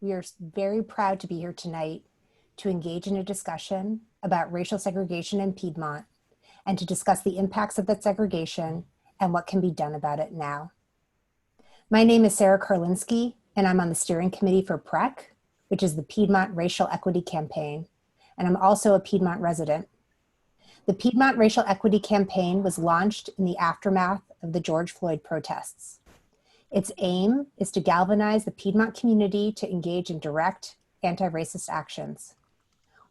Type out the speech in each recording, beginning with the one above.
We are very proud to be here tonight to engage in a discussion about racial segregation in Piedmont and to discuss the impacts of that segregation and what can be done about it now. My name is Sarah Karlinski, and I'm on the steering committee for PREC, which is the Piedmont Racial Equity Campaign, and I'm also a Piedmont resident. The Piedmont Racial Equity Campaign was launched in the aftermath of the George Floyd protests. Its aim is to galvanize the Piedmont community to engage in direct anti-racist actions.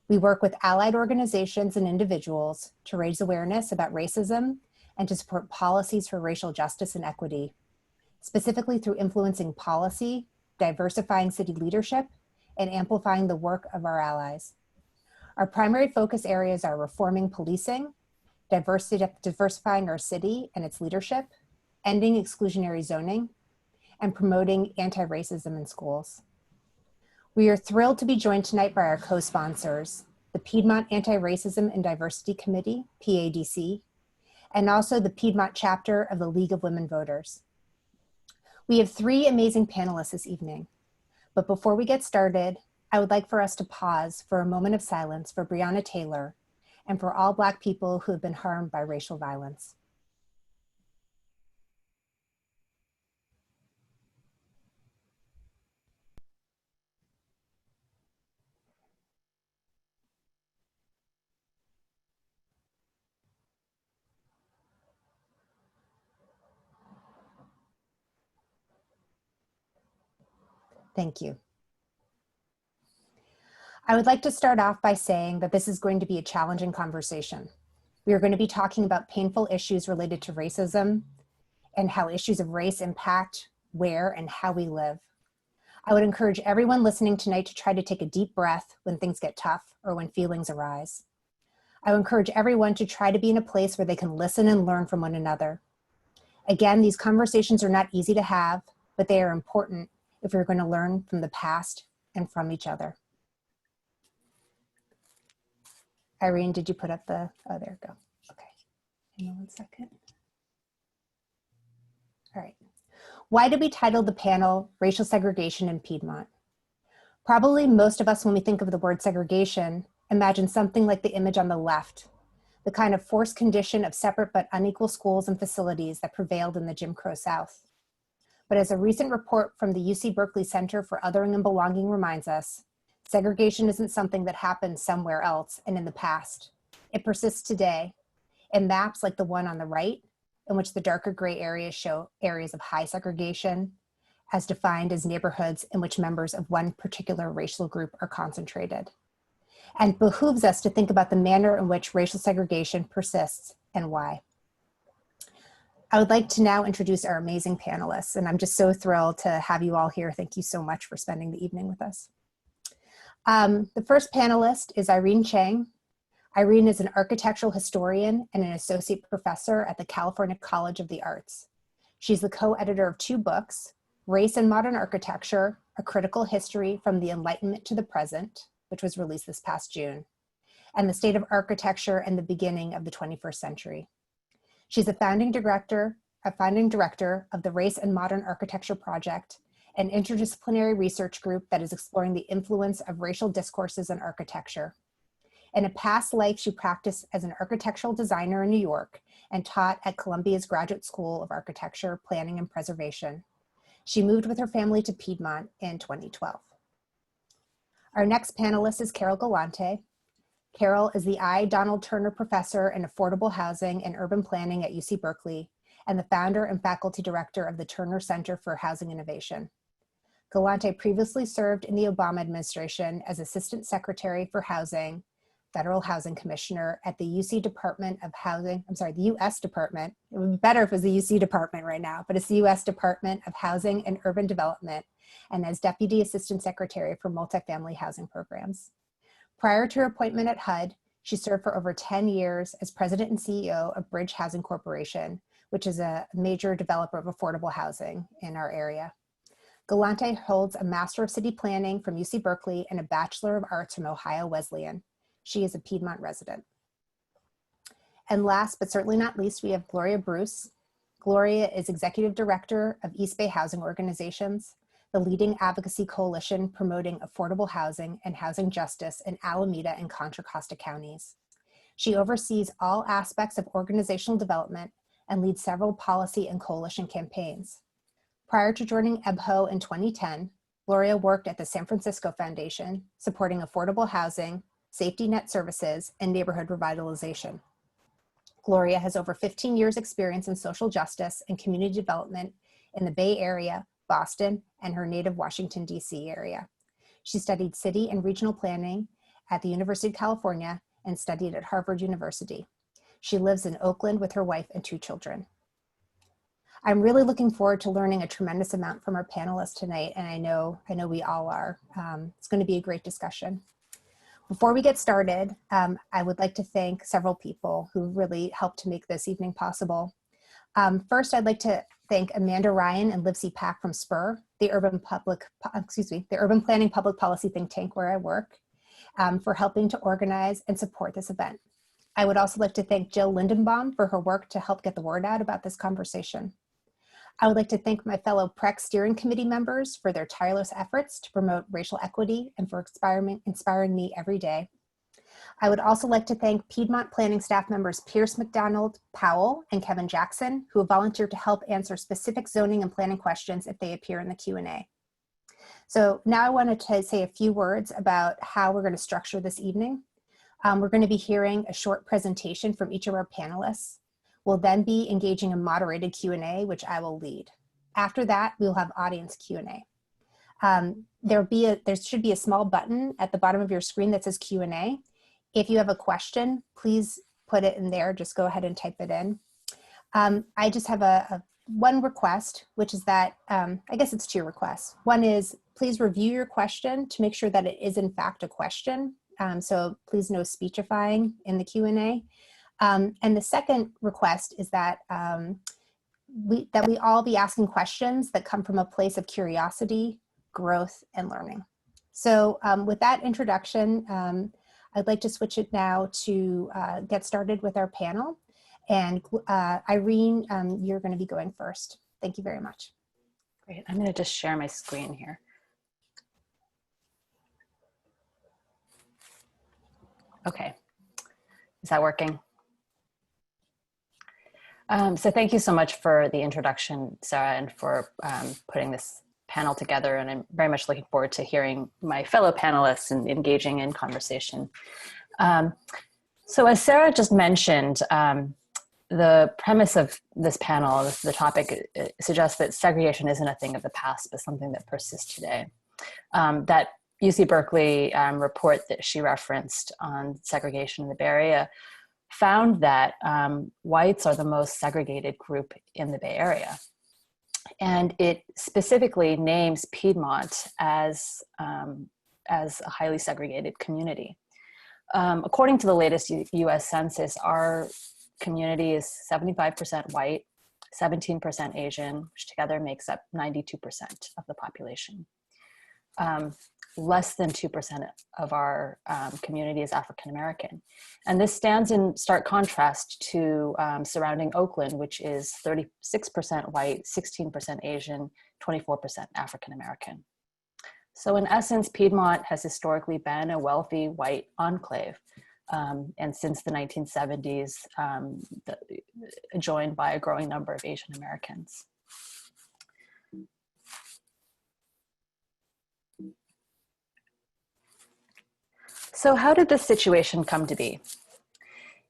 We work with allied organizations and individuals to raise awareness about racism and to support policies for racial justice and equity, specifically through influencing policy, diversifying city leadership, and amplifying the work of our allies. Our primary focus areas are reforming policing, diversifying our city and its leadership, ending exclusionary zoning, and promoting anti-racism in schools. We are thrilled to be joined tonight by our co-sponsors, the Piedmont Anti-Racism and Diversity Committee, PADC, and also the Piedmont chapter of the League of Women Voters. We have three amazing panelists this evening, but before we get started, I would like for us to pause for a moment of silence for Breonna Taylor and for all Black people who have been harmed by racial violence. Thank you. I would like to start off by saying that this is going to be a challenging conversation. We are going to be talking about painful issues related to racism and how issues of race impact where and how we live. I would encourage everyone listening tonight to try to take a deep breath when things get tough or when feelings arise. I would encourage everyone to try to be in a place where they can listen and learn from one another. Again, these conversations are not easy to have, but they are important if we're going to learn from the past and from each other. Irene, did you put up the, oh, there we go. Okay, hang on 1 second. All right. Why did we title the panel Racial Segregation in Piedmont? Probably most of us, when we think of the word segregation, imagine something like the image on the left, the kind of forced condition of separate but unequal schools and facilities that prevailed in the Jim Crow South. But as a recent report from the UC Berkeley Center for Othering and Belonging reminds us, segregation isn't something that happened somewhere else and in the past. It persists today in maps like the one on the right, in which the darker gray areas show areas of high segregation, as defined as neighborhoods in which members of one particular racial group are concentrated. And it behooves us to think about the manner in which racial segregation persists and why. I would like to now introduce our amazing panelists, and I'm just so thrilled to have you all here. Thank you so much for spending the evening with us. The first panelist is Irene Cheng. Irene is an architectural historian and an associate professor at the California College of the Arts. She's the co-editor of two books, Race and Modern Architecture, A Critical History from the Enlightenment to the Present, which was released this past June, and The State of Architecture and the Beginning of the 21st Century. She's a founding director of the Race and Modern Architecture Project, an interdisciplinary research group that is exploring the influence of racial discourses in architecture. In a past life, she practiced as an architectural designer in New York and taught at Columbia's Graduate School of Architecture, Planning, and Preservation. She moved with her family to Piedmont in 2012. Our next panelist is Carol Galante. Carol is the I. Donald Turner Professor in Affordable Housing and Urban Planning at UC Berkeley and the founder and faculty director of the Turner Center for Housing Innovation. Galante previously served in the Obama administration as Assistant Secretary for Housing, Federal Housing Commissioner at the UC Department of Housing, the US Department. It would be better if it was the UC Department right now, but it's the US Department of Housing and Urban Development, and as Deputy Assistant Secretary for Multifamily Housing Programs. Prior to her appointment at HUD, she served for over 10 years as President and CEO of Bridge Housing Corporation, which is a major developer of affordable housing in our area. Galante holds a Master of City Planning from UC Berkeley and a Bachelor of Arts from Ohio Wesleyan. She is a Piedmont resident. And last but certainly not least, we have Gloria Bruce. Gloria is Executive Director of East Bay Housing Organizations, the leading advocacy coalition promoting affordable housing and housing justice in Alameda and Contra Costa counties. She oversees all aspects of organizational development and leads several policy and coalition campaigns. Prior to joining EBHO in 2010, Gloria worked at the San Francisco Foundation, supporting affordable housing, safety net services, and neighborhood revitalization. Gloria has over 15 years experience in social justice and community development in the Bay Area, Boston, and her native Washington, D.C. area. She studied city and regional planning at the University of California and studied at Harvard University. She lives in Oakland with her wife and 2 children. I'm really looking forward to learning a tremendous amount from our panelists tonight, and I know we all are. It's going to be a great discussion. Before we get started, I would like to thank several people who really helped to make this evening possible. First, I'd like to thank Amanda Ryan and Livesey Pack from SPUR, the Urban Planning Public Policy think tank where I work, for helping to organize and support this event. I would also like to thank Jill Lindenbaum for her work to help get the word out about this conversation. I would like to thank my fellow PREC steering committee members for their tireless efforts to promote racial equity and for inspiring me every day. I would also like to thank Piedmont planning staff members Pierce McDonald Powell and Kevin Jackson, who have volunteered to help answer specific zoning and planning questions if they appear in the Q&A. So now I wanted to say a few words about how we're going to structure this evening. We're going to be hearing a short presentation from each of our panelists. We'll then be engaging in moderated Q&A, which I will lead. After that, we'll have audience Q&A. There should be a small button at the bottom of your screen that says Q&A. If you have a question, please put it in there. Just go ahead and type it in. I just have one request, which is that, I guess it's 2 requests. One is, please review your question to make sure that it is in fact a question. So please no speechifying in the Q&A. And the second request is that we all be asking questions that come from a place of curiosity, growth, and learning. So with that introduction, I'd like to switch it now to get started with our panel. And Irene, you're going to be going first. Thank you very much. Great. I'm going to just share my screen here. Okay. Is that working? So thank you so much for the introduction, Sarah, and for putting this panel together. And I'm very much looking forward to hearing my fellow panelists and engaging in conversation. So as Sarah just mentioned, the premise of this panel, the topic, suggests that segregation isn't a thing of the past, but something that persists today. That UC Berkeley report that she referenced on segregation in the Bay Area found that whites are the most segregated group in the Bay Area. And it specifically names Piedmont as a highly segregated community. According to the latest US Census, our community is 75% white, 17% Asian, which together makes up 92% of the population. Less than 2% of our community is African American. And this stands in stark contrast to surrounding Oakland, which is 36% white, 16% Asian, 24% African American. So in essence, Piedmont has historically been a wealthy white enclave. And since the 1970s, joined by a growing number of Asian Americans. So how did this situation come to be?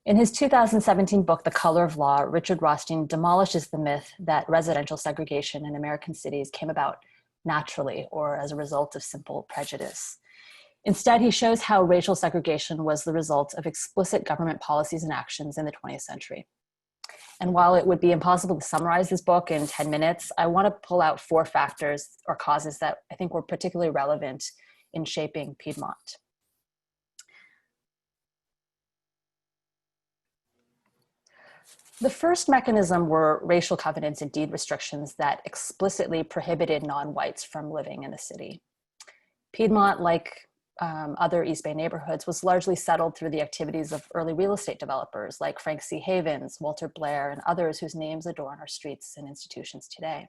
In his 2017 book, The Color of Law, Richard Rothstein demolishes the myth that residential segregation in American cities came about naturally or as a result of simple prejudice. Instead, he shows how racial segregation was the result of explicit government policies and actions in the 20th century. And while it would be impossible to summarize this book in 10 minutes, I want to pull out 4 factors or causes that I think were particularly relevant in shaping Piedmont. The first mechanism were racial covenants and deed restrictions that explicitly prohibited non-whites from living in the city. Piedmont, like other East Bay neighborhoods, was largely settled through the activities of early real estate developers like Frank C. Havens, Walter Blair, and others whose names adorn our streets and institutions today.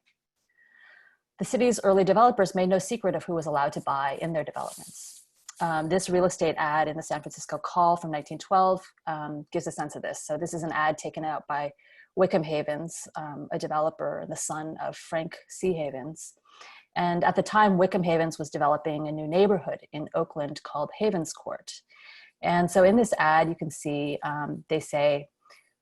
The city's early developers made no secret of who was allowed to buy in their developments. This real estate ad in the San Francisco Call from 1912 gives a sense of this. So this is an ad taken out by Wickham Havens, a developer and the son of Frank C. Havens. And at the time, Wickham Havens was developing a new neighborhood in Oakland called Havens Court. And so in this ad, you can see they say,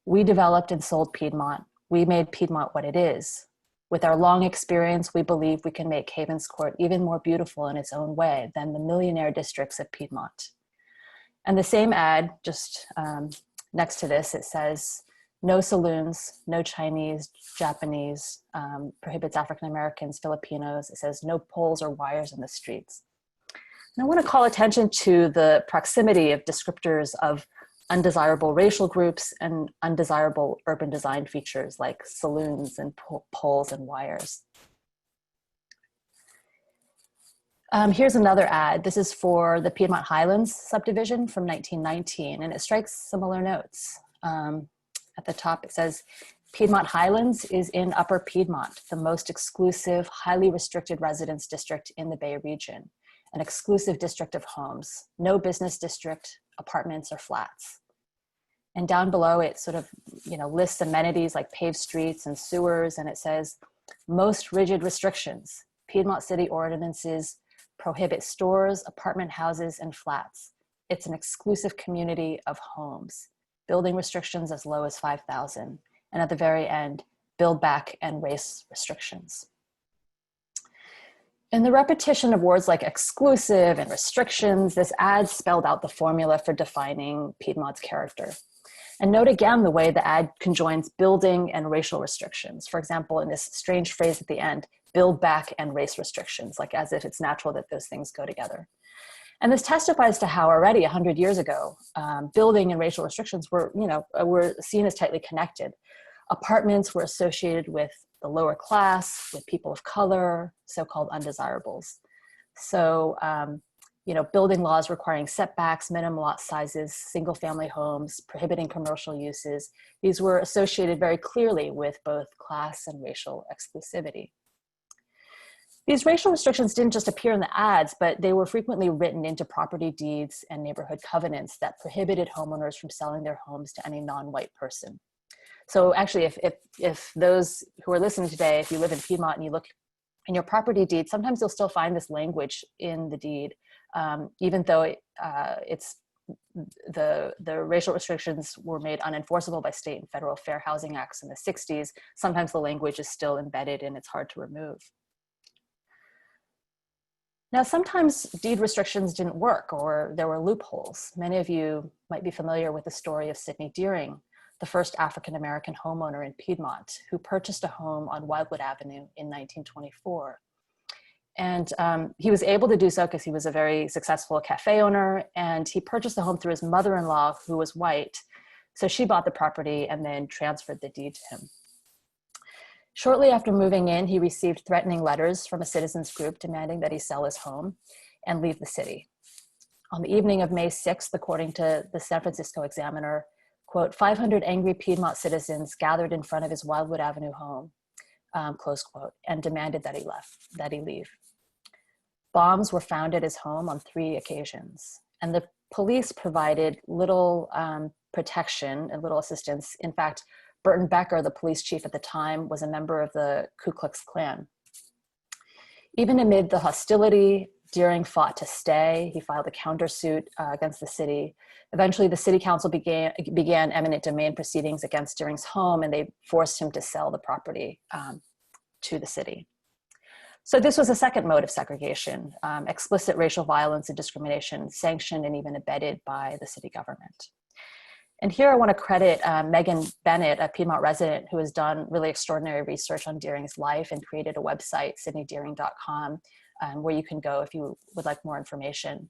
"We developed and sold Piedmont. We made Piedmont what it is. With our long experience, we believe we can make Havens Court even more beautiful in its own way than the millionaire districts of Piedmont." And the same ad, just next to this, it says, "No saloons, no Chinese, Japanese, prohibits African Americans, Filipinos." It says, "No poles or wires in the streets." And I want to call attention to the proximity of descriptors of undesirable racial groups and undesirable urban design features like saloons and poles and wires. Here's another ad. This is for the Piedmont Highlands subdivision from 1919, and it strikes similar notes. At the top, it says, "Piedmont Highlands is in Upper Piedmont, the most exclusive, highly restricted residence district in the Bay region, an exclusive district of homes, no business district, apartments, or flats." And down below, it sort of lists amenities like paved streets and sewers, and it says, "Most rigid restrictions. Piedmont City ordinances prohibit stores, apartment houses, and flats. It's an exclusive community of homes. Building restrictions as low as 5,000. And at the very end, build back and race restrictions." In the repetition of words like exclusive and restrictions, this ad spelled out the formula for defining Piedmont's character. And note again the way the ad conjoins building and racial restrictions. For example, in this strange phrase at the end, "build back and race restrictions," like as if it's natural that those things go together. And this testifies to how already 100 years ago, building and racial restrictions were seen as tightly connected. Apartments were associated with the lower class, with people of color, so-called undesirables. So, building laws requiring setbacks, minimum lot sizes, single-family homes, prohibiting commercial uses, these were associated very clearly with both class and racial exclusivity. These racial restrictions didn't just appear in the ads, but they were frequently written into property deeds and neighborhood covenants that prohibited homeowners from selling their homes to any non-white person. So actually, if those who are listening today, if you live in Piedmont and you look in your property deed, sometimes you'll still find this language in the deed, even though the racial restrictions were made unenforceable by state and federal Fair Housing Acts in the 60s. Sometimes the language is still embedded and it's hard to remove. Now, sometimes deed restrictions didn't work or there were loopholes. Many of you might be familiar with the story of Sidney Deering, the first African-American homeowner in Piedmont, who purchased a home on Wildwood Avenue in 1924. And he was able to do so because he was a very successful cafe owner, and he purchased the home through his mother-in-law, who was white. So she bought the property and then transferred the deed to him. Shortly after moving in, he received threatening letters from a citizens group demanding that he sell his home and leave the city. On the evening of May 6th, according to the San Francisco Examiner, quote, 500 angry Piedmont citizens gathered in front of his Wildwood Avenue home, close quote, and demanded that he leave. Bombs were found at his home on 3 occasions, and the police provided little protection and little assistance. In fact, Burton Becker, the police chief at the time, was a member of the Ku Klux Klan. Even amid the hostility, Deering fought to stay. He filed a countersuit against the city. Eventually, the city council began eminent domain proceedings against Deering's home, and they forced him to sell the property to the city. So this was a second mode of segregation, explicit racial violence and discrimination, sanctioned and even abetted by the city government. And here I want to credit Megan Bennett, a Piedmont resident who has done really extraordinary research on Deering's life and created a website, sydneydeering.com, where you can go if you would like more information.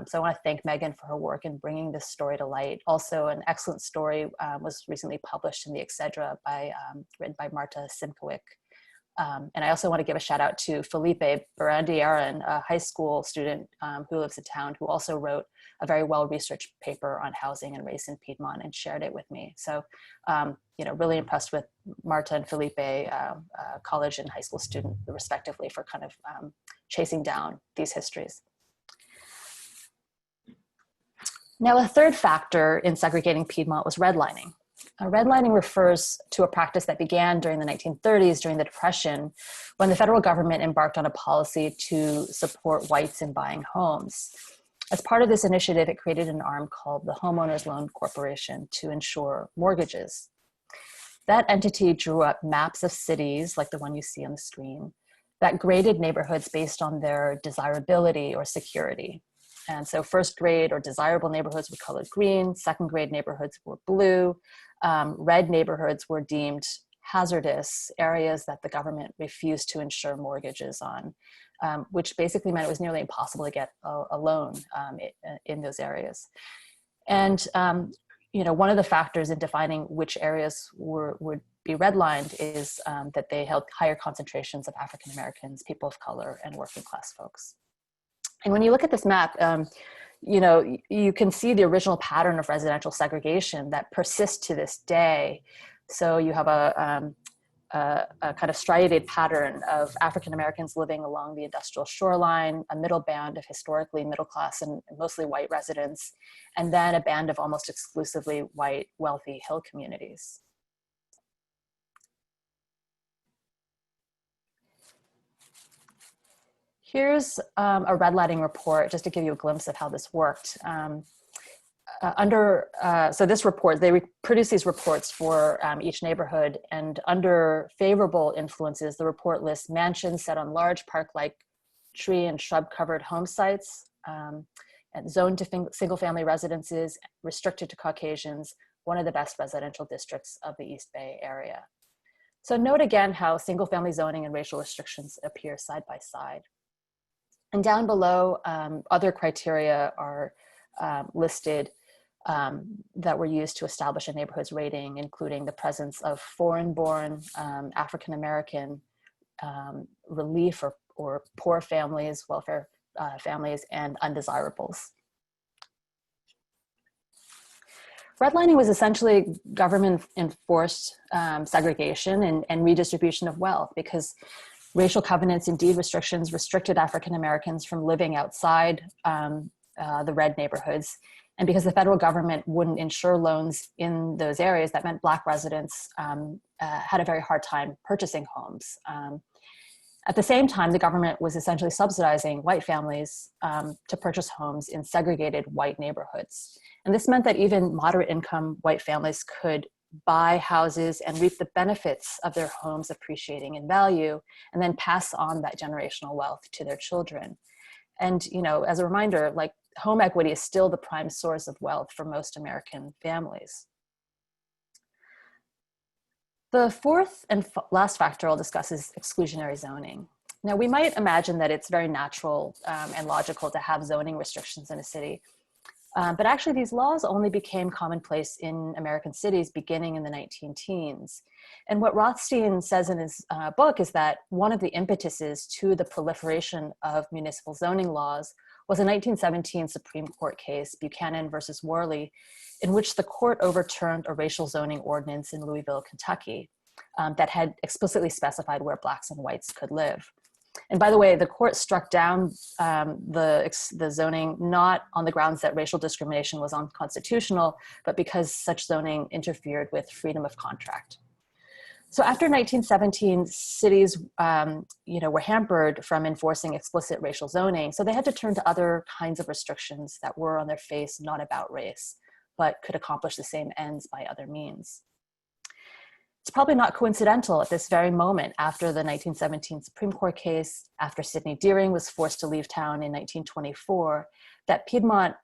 So I want to thank Megan for her work in bringing this story to light. Also, an excellent story was recently published in the Excedra written by Marta Simkowick. And I also want to give a shout out to Felipe Barandiaran, a high school student who lives in town, who also wrote a very well-researched paper on housing and race in Piedmont and shared it with me. So, really impressed with Marta and Felipe, college and high school student respectively, for kind of chasing down these histories. Now, a third factor in segregating Piedmont was redlining. Redlining refers to a practice that began during the 1930s, during the Depression, when the federal government embarked on a policy to support whites in buying homes. As part of this initiative, it created an arm called the Homeowners Loan Corporation to insure mortgages. That entity drew up maps of cities, like the one you see on the screen, that graded neighborhoods based on their desirability or security. And so first grade or desirable neighborhoods were colored green, second grade neighborhoods were blue, red neighborhoods were deemed hazardous, areas that the government refused to insure mortgages on, which basically meant it was nearly impossible to get a loan in those areas. And one of the factors in defining which areas would be redlined is that they held higher concentrations of African Americans, people of color, and working class folks. And when you look at this map, you can see the original pattern of residential segregation that persists to this day. So you have a kind of striated pattern of African Americans living along the industrial shoreline, a middle band of historically middle class and mostly white residents, and then a band of almost exclusively white, wealthy hill communities. Here's a redlining report, just to give you a glimpse of how this worked. So this report, they produce these reports for each neighborhood, and under favorable influences, the report lists mansions set on large park-like tree and shrub-covered home sites, and zoned to single-family residences, restricted to Caucasians, one of the best residential districts of the East Bay area. So note again how single-family zoning and racial restrictions appear side by side. And down below, other criteria are listed that were used to establish a neighborhood's rating, including the presence of foreign-born, African-American, relief or poor families, welfare families, and undesirables. Redlining was essentially government-enforced segregation and redistribution of wealth, because racial covenants, indeed restrictions, restricted African Americans from living outside the red neighborhoods. And because the federal government wouldn't insure loans in those areas, that meant Black residents had a very hard time purchasing homes. At the same time, the government was essentially subsidizing white families to purchase homes in segregated white neighborhoods. And this meant that even moderate income white families could buy houses and reap the benefits of their homes appreciating in value, and then pass on that generational wealth to their children. And, as a reminder, like, home equity is still the prime source of wealth for most American families. The fourth and last factor I'll discuss is exclusionary zoning. Now, we might imagine that it's very natural and logical to have zoning restrictions in a city. But actually, these laws only became commonplace in American cities beginning in the 19-teens. And what Rothstein says in his book is that one of the impetuses to the proliferation of municipal zoning laws was a 1917 Supreme Court case, Buchanan versus Worley, in which the court overturned a racial zoning ordinance in Louisville, Kentucky, that had explicitly specified where Blacks and whites could live. And by the way, the court struck down the zoning not on the grounds that racial discrimination was unconstitutional, but because such zoning interfered with freedom of contract. So after 1917, cities were hampered from enforcing explicit racial zoning, so they had to turn to other kinds of restrictions that were on their face not about race, but could accomplish the same ends by other means. It's probably not coincidental at this very moment, after the 1917 Supreme Court case, after Sidney Deering was forced to leave town in 1924, that Piedmont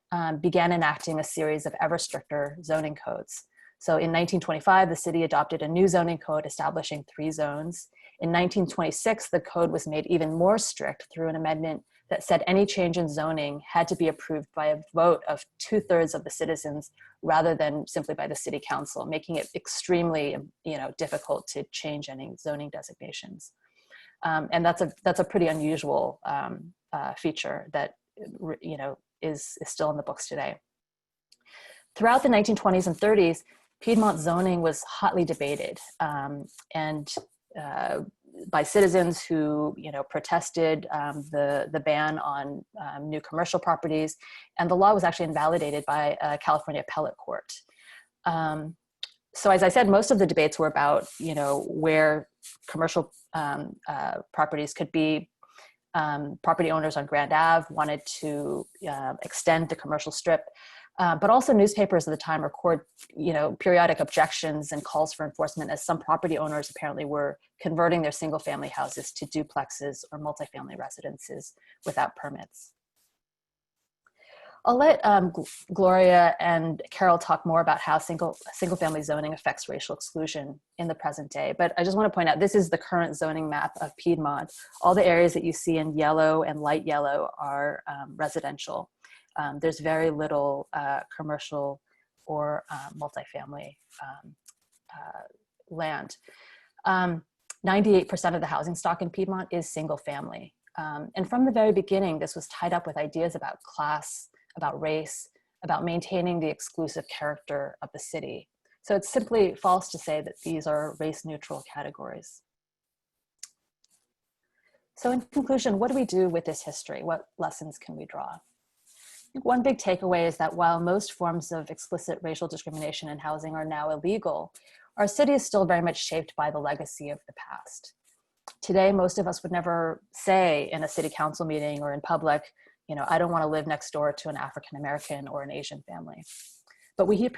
began enacting a series of ever stricter zoning codes. So in 1925, the city adopted a new zoning code establishing 3 zones. In 1926, the code was made even more strict through an amendment that said any change in zoning had to be approved by a vote of 2/3 of the citizens rather than simply by the city council, making it extremely difficult to change any zoning designations. And that's a pretty unusual feature that, you know, is still in the books today. Throughout the 1920s and 30s, Piedmont zoning was hotly debated, and by citizens who, you know, protested the ban on new commercial properties, and the law was actually invalidated by a California appellate court. So as I said, most of the debates were about, you know, where commercial properties could be. Property owners on Grand Ave wanted to extend the commercial strip, but also newspapers at the time record, you know, periodic objections and calls for enforcement, as some property owners apparently were converting their single family houses to duplexes or multifamily residences without permits. I'll let Gloria and Carol talk more about how single family zoning affects racial exclusion in the present day. But I just want to point out, this is the current zoning map of Piedmont. All the areas that you see in yellow and light yellow are residential. There's very little commercial or multifamily land. 98% of the housing stock in Piedmont is single family. And from the very beginning, this was tied up with ideas about class, about race, about maintaining the exclusive character of the city. So it's simply false to say that these are race neutral categories. So in conclusion, what do we do with this history? What lessons can we draw? I think one big takeaway is that while most forms of explicit racial discrimination in housing are now illegal, our city is still very much shaped by the legacy of the past. Today, most of us would never say in a city council meeting or in public, you know, I don't want to live next door to an African-American or an Asian family. But we hear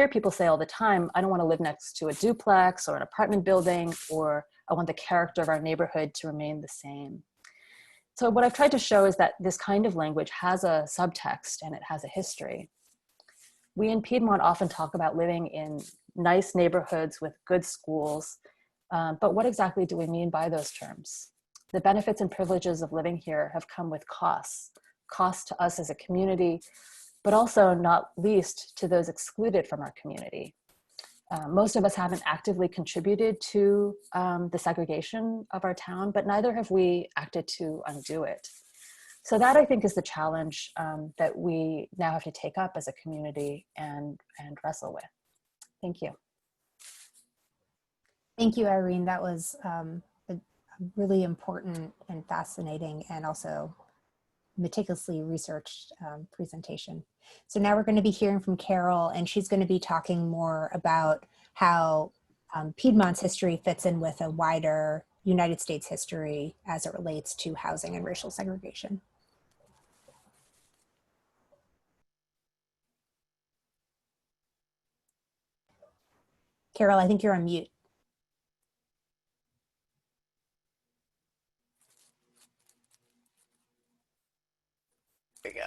people say all the time, I don't want to live next to a duplex or an apartment building, or I want the character of our neighborhood to remain the same. So what I've tried to show is that this kind of language has a subtext and it has a history. We in Piedmont often talk about living in nice neighborhoods with good schools, but what exactly do we mean by those terms? The benefits and privileges of living here have come with costs to us as a community, but also not least to those excluded from our community. Most of us haven't actively contributed to the segregation of our town, but neither have we acted to undo it. So that, I think, is the challenge that we now have to take up as a community and wrestle with. Thank you. Thank you, Irene. That was a really important and fascinating and also meticulously researched presentation. So now we're going to be hearing from Carol, and she's going to be talking more about how Piedmont's history fits in with a wider United States history as it relates to housing and racial segregation. Carol, I think you're on mute. There we go.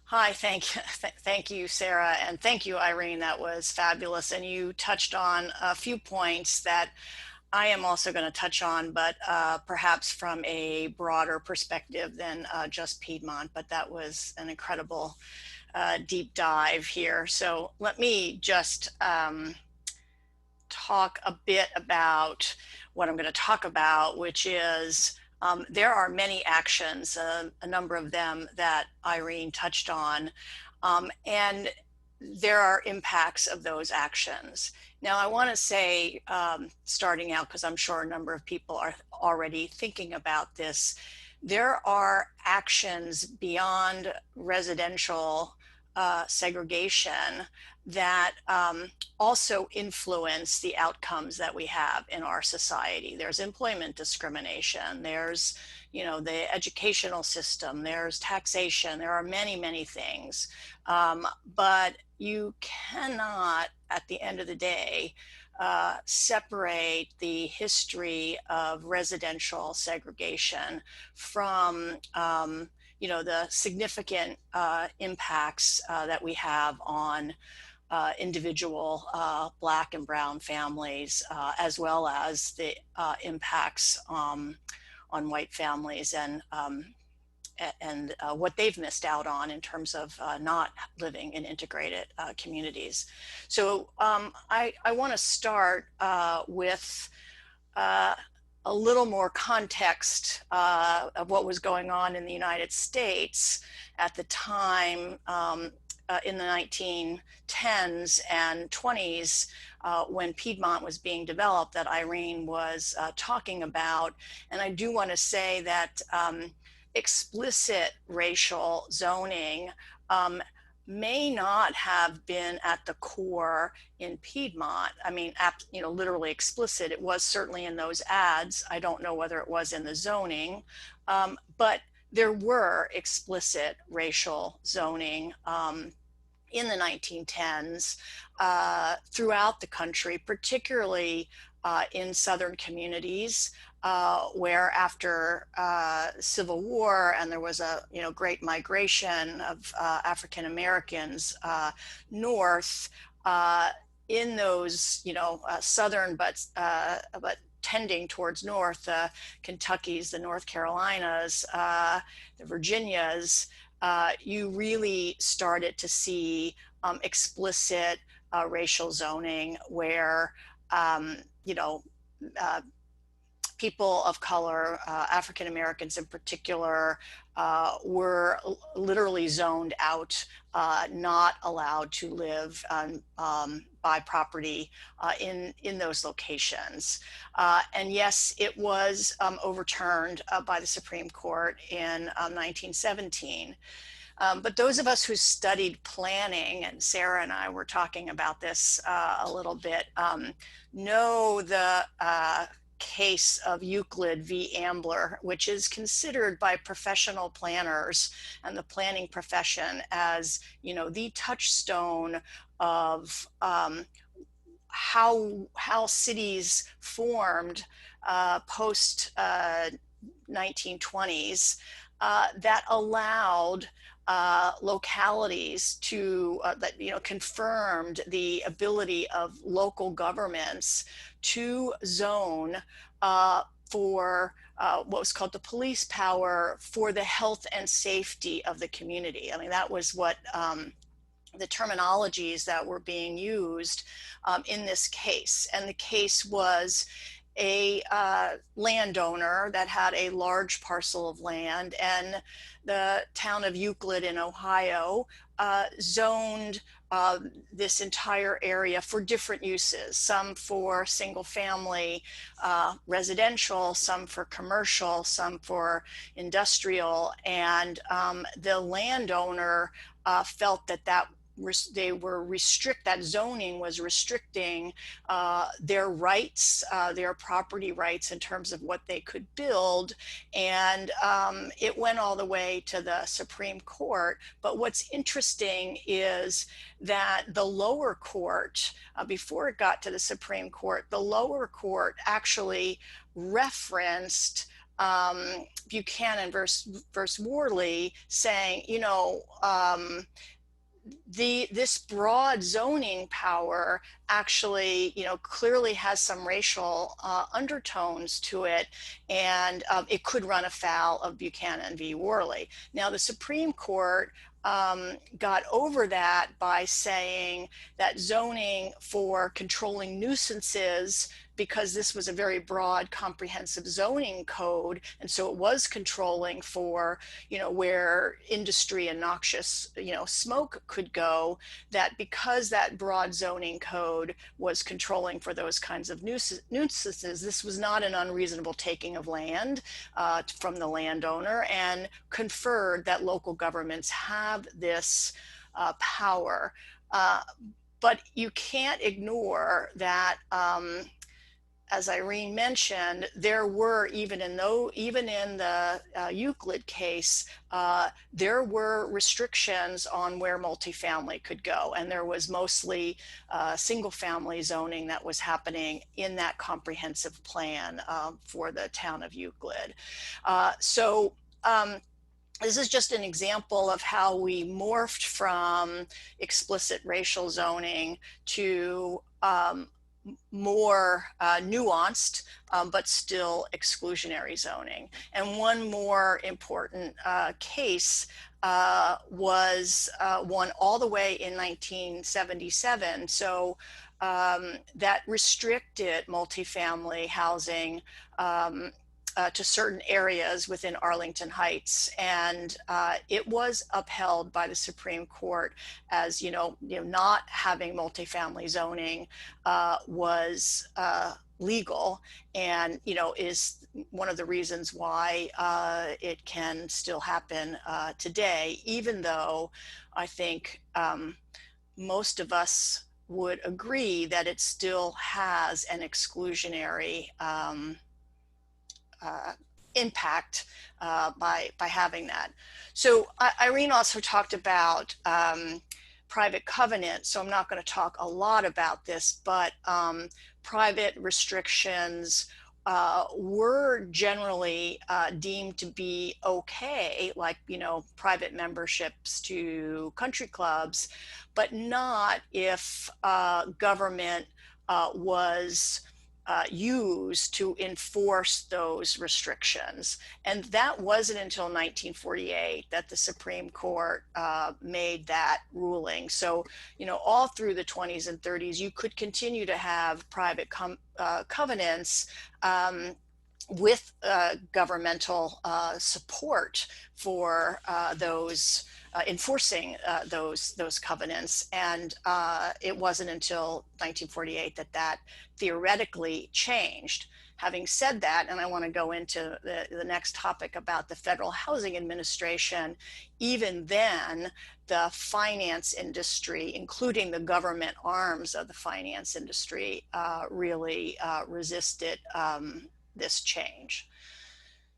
Hi, thank you, Sarah, and thank you, Irene. That was fabulous. And you touched on a few points that I am also going to touch on, but perhaps from a broader perspective than just Piedmont. But that was an incredible deep dive here. So let me just talk a bit about what I'm going to talk about, which is there are many actions, a number of them that Irene touched on, and there are impacts of those actions. Now, I want to say, starting out, because I'm sure a number of people are already thinking about this, there are actions beyond residential segregation that also influence the outcomes that we have in our society. There's employment discrimination, there's, you know, the educational system, there's taxation, there are many, many things. But you cannot, at the end of the day, separate the history of residential segregation from you know, the significant impacts that we have on individual Black and Brown families, as well as the impacts on white families and what they've missed out on in terms of not living in integrated communities. So I want to start with a little more context of what was going on in the United States at the time, in the 1910s and 20s, when Piedmont was being developed, that Irene was talking about. And I do want to say that explicit racial zoning may not have been at the core in Piedmont. I mean, literally explicit. It was certainly in those ads. I don't know whether it was in the zoning, but there were explicit racial zoning in the 1910s throughout the country, particularly in Southern communities, where after Civil War, and there was a great migration of African Americans north in those southern but tending towards north, Kentucky's, the North Carolinas, the Virginias. You really started to see explicit racial zoning where people of color, African Americans in particular, were literally zoned out, not allowed to live buy property in those locations. And yes, it was overturned by the Supreme Court in 1917. But those of us who studied planning, and Sarah and I were talking about this a little bit, know the case of Euclid v. Ambler, which is considered by professional planners and the planning profession as, the touchstone of how cities formed post 1920s that allowed localities to that confirmed the ability of local governments to zone for what was called the police power for the health and safety of the community. I mean, that was what the terminologies that were being used in this case. And the case was a landowner that had a large parcel of land, and the town of Euclid in Ohio zoned this entire area for different uses, some for single family residential, some for commercial, some for industrial. And the landowner felt that that zoning was restricting their rights, their property rights in terms of what they could build. And it went all the way to the Supreme Court. But what's interesting is that the lower court, before it got to the Supreme Court, the lower court actually referenced Buchanan versus Worley, saying, this broad zoning power actually, clearly has some racial undertones to it, and it could run afoul of Buchanan v. Worley. Now, the Supreme Court got over that by saying that zoning for controlling nuisances, because this was a very broad, comprehensive zoning code, and so it was controlling for, where industry and noxious, smoke could go, that because that broad zoning code was controlling for those kinds of nuisances, this was not an unreasonable taking of land from the landowner, and conferred that local governments have this power. But you can't ignore that, as Irene mentioned, there were, even in the Euclid case, there were restrictions on where multifamily could go. And there was mostly single family zoning that was happening in that comprehensive plan for the town of Euclid. This is just an example of how we morphed from explicit racial zoning to more nuanced, but still exclusionary zoning. And one more important case was one all the way in 1977. So that restricted multifamily housing to certain areas within Arlington Heights, and it was upheld by the Supreme Court as not having multifamily zoning was legal, and is one of the reasons why it can still happen today, even though I think most of us would agree that it still has an exclusionary impact by having that. So Irene also talked about private covenant, so I'm not going to talk a lot about this, but private restrictions were generally deemed to be okay, like private memberships to country clubs, but not if government was used to enforce those restrictions. And that wasn't until 1948 that the Supreme Court made that ruling. So, all through the 20s and 30s, you could continue to have private covenants with governmental support for those enforcing those covenants, and it wasn't until 1948 that theoretically changed. Having said that, and I want to go into the next topic about the Federal Housing Administration, even then, the finance industry, including the government arms of the finance industry, really resisted this change.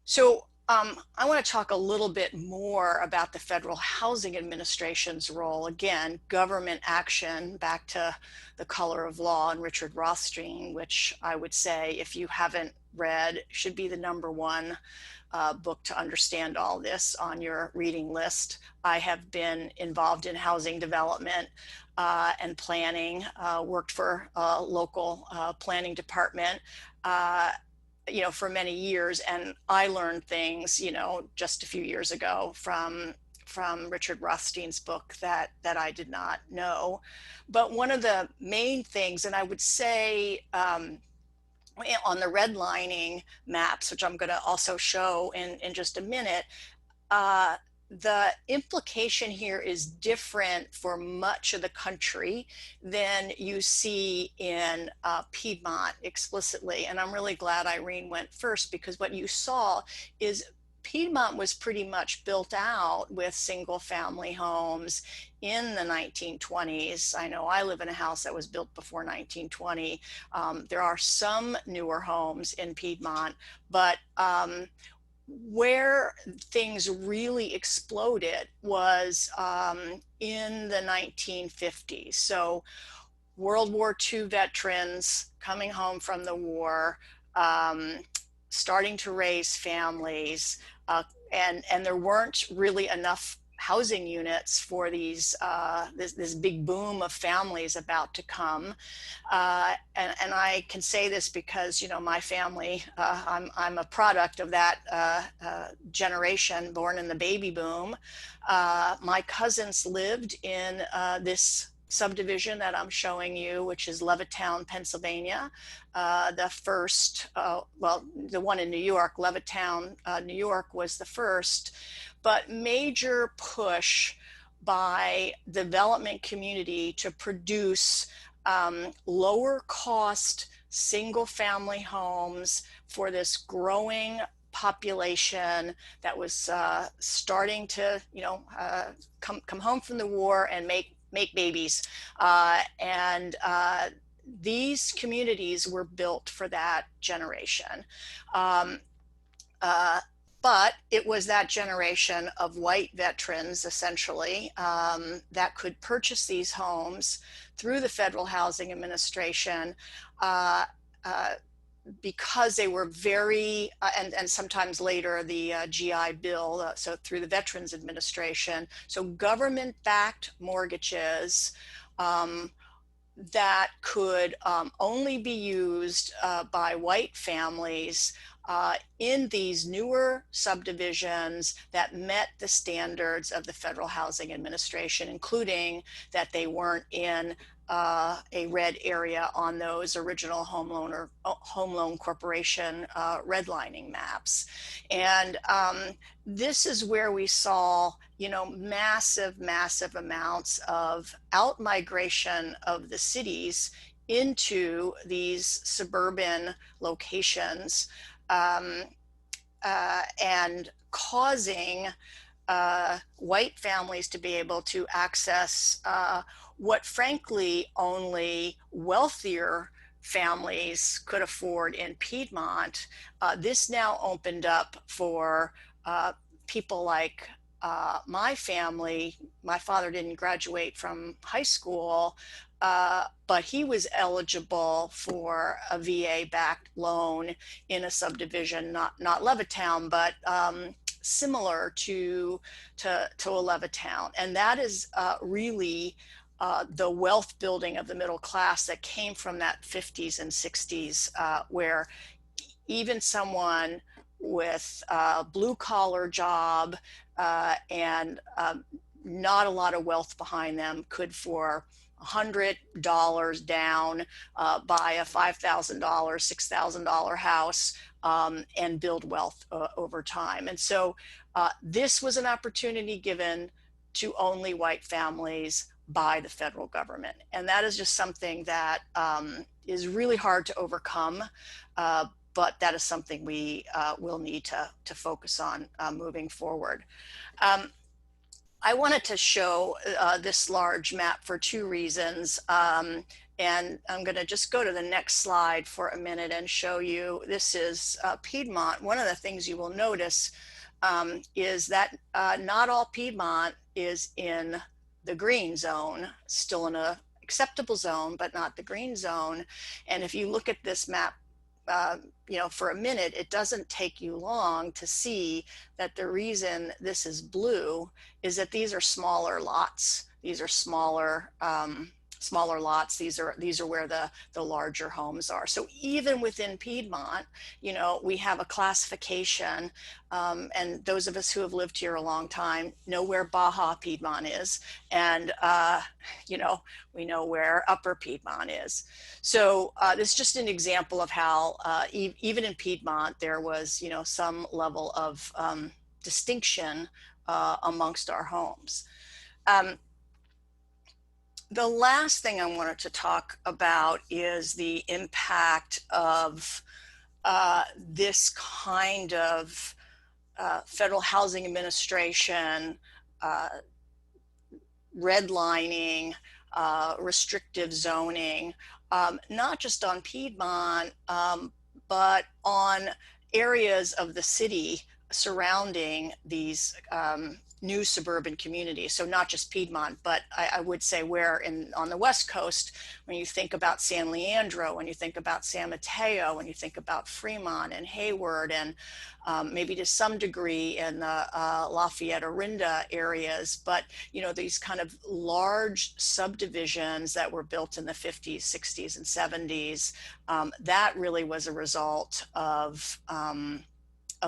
So I want to talk a little bit more about the Federal Housing Administration's role. Again, government action, back to The Color of Law and Richard Rothstein, which I would say, if you haven't read, should be the #1 book to understand all this on your reading list. I have been involved in housing development and planning, worked for a local planning department for many years, and I learned things just a few years ago from Richard Rothstein's book that I did not know. But one of the main things, and I would say on the redlining maps, which I'm going to also show in just a minute, the implication here is different for much of the country than you see in Piedmont explicitly. And I'm really glad Irene went first, because what you saw is Piedmont was pretty much built out with single family homes in the 1920s. I know I live in a house that was built before 1920. There are some newer homes in Piedmont, but where things really exploded was in the 1950s. So World War II veterans coming home from the war, starting to raise families, and there weren't really enough housing units for these this big boom of families about to come, and I can say this because my family, I'm a product of that generation born in the baby boom. My cousins lived in this subdivision that I'm showing you, which is Levittown, Pennsylvania. The first, the one in New York, Levittown, New York was the first, but major push by the development community to produce lower cost single family homes for this growing population that was starting to come home from the war and make babies, and these communities were built for that generation. But it was that generation of white veterans, essentially, that could purchase these homes through the Federal Housing Administration because they were very, and sometimes later the GI Bill, so through the Veterans Administration, so government-backed mortgages that could only be used by white families in these newer subdivisions that met the standards of the Federal Housing Administration, including that they weren't in a red area on those original home loan corporation redlining maps. And this is where we saw, you know, massive amounts of out-migration of the cities into these suburban locations, and causing white families to be able to access what frankly only wealthier families could afford in Piedmont. This now opened up for people like my family. My father didn't graduate from high school, but he was eligible for a VA-backed loan in a subdivision, not Levittown, but similar to a Levittown. And that is really the wealth building of the middle class that came from that 50s and 60s, where even someone with a blue-collar job and not a lot of wealth behind them could, for $100 down, buy a $5,000, $6,000 house and build wealth over time. And so this was an opportunity given to only white families by the federal government. And that is just something that is really hard to overcome, but that is something we will need to focus on moving forward. I wanted to show this large map for two reasons. And I'm going to just go to the next slide for a minute and show you. This is Piedmont. One of the things you will notice is that not all Piedmont is in the green zone, still in a acceptable zone, but not the green zone. And if you look at this map, you know, for a minute, it doesn't take you long to see that the reason this is blue is that these are smaller lots. These are smaller lots. These are where the larger homes are. So even within Piedmont, you know, we have a classification, and those of us who have lived here a long time know where Baja Piedmont is, and you know, we know where Upper Piedmont is. So this is just an example of how even in Piedmont there was, you know, some level of distinction amongst our homes. The last thing I wanted to talk about is the impact of this kind of Federal Housing Administration redlining, restrictive zoning, not just on Piedmont, but on areas of the city surrounding these new suburban communities. So not just Piedmont, but I would say where on the West Coast, when you think about San Leandro, when you think about San Mateo, when you think about Fremont and Hayward, and maybe to some degree in the Lafayette, Orinda areas, but you know, these kind of large subdivisions that were built in the 50s, 60s, and 70s, that really was a result of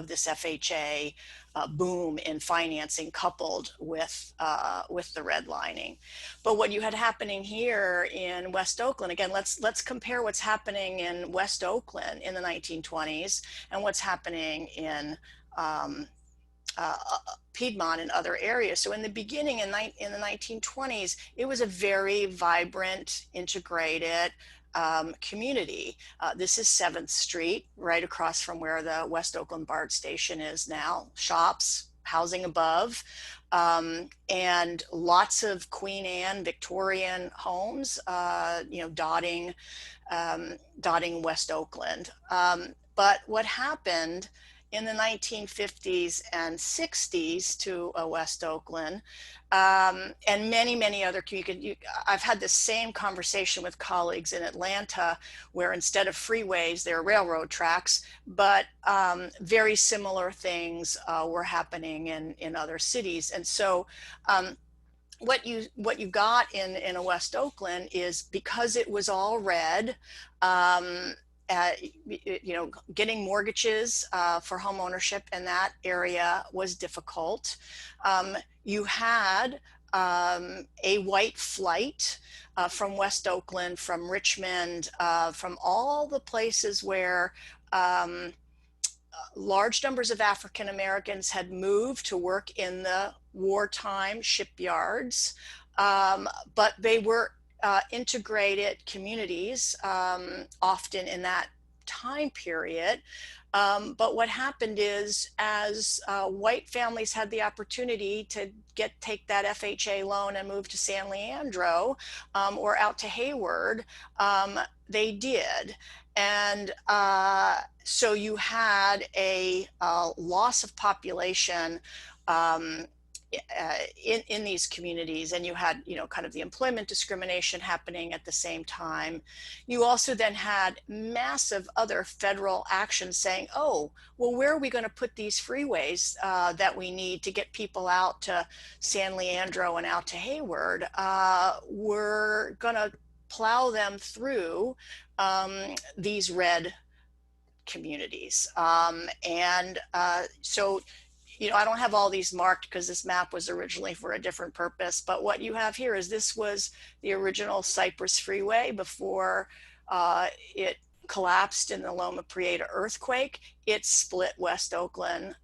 this FHA boom in financing coupled with the redlining. But what you had happening here in West Oakland, again, let's compare what's happening in West Oakland in the 1920s and what's happening in Piedmont and other areas. So in the beginning, in the 1920s, it was a very vibrant, integrated community. This is 7th Street, right across from where the West Oakland BART station is now. Shops, housing above, and lots of Queen Anne Victorian homes, you know, dotting West Oakland. But what happened in the 1950s and 60s to West Oakland, and many other, I've had the same conversation with colleagues in Atlanta, where instead of freeways, there are railroad tracks, but very similar things were happening in other cities. And so what you got in a West Oakland is, because it was all red, you know, getting mortgages for home ownership in that area was difficult. You had a white flight from West Oakland, from Richmond, from all the places where large numbers of African Americans had moved to work in the wartime shipyards, but they were integrated communities, often in that time period. But what happened is, as white families had the opportunity to take that FHA loan and move to San Leandro or out to Hayward, they did. And so you had a loss of population in these communities, and you had, you know, kind of the employment discrimination happening at the same time. You also then had massive other federal action saying, oh, well, where are we going to put these freeways that we need to get people out to San Leandro and out to Hayward? We're going to plow them through these red communities. So, you know, I don't have all these marked because this map was originally for a different purpose, but what you have here is, this was the original Cypress Freeway before it collapsed in the Loma Prieta earthquake. It split West Oakland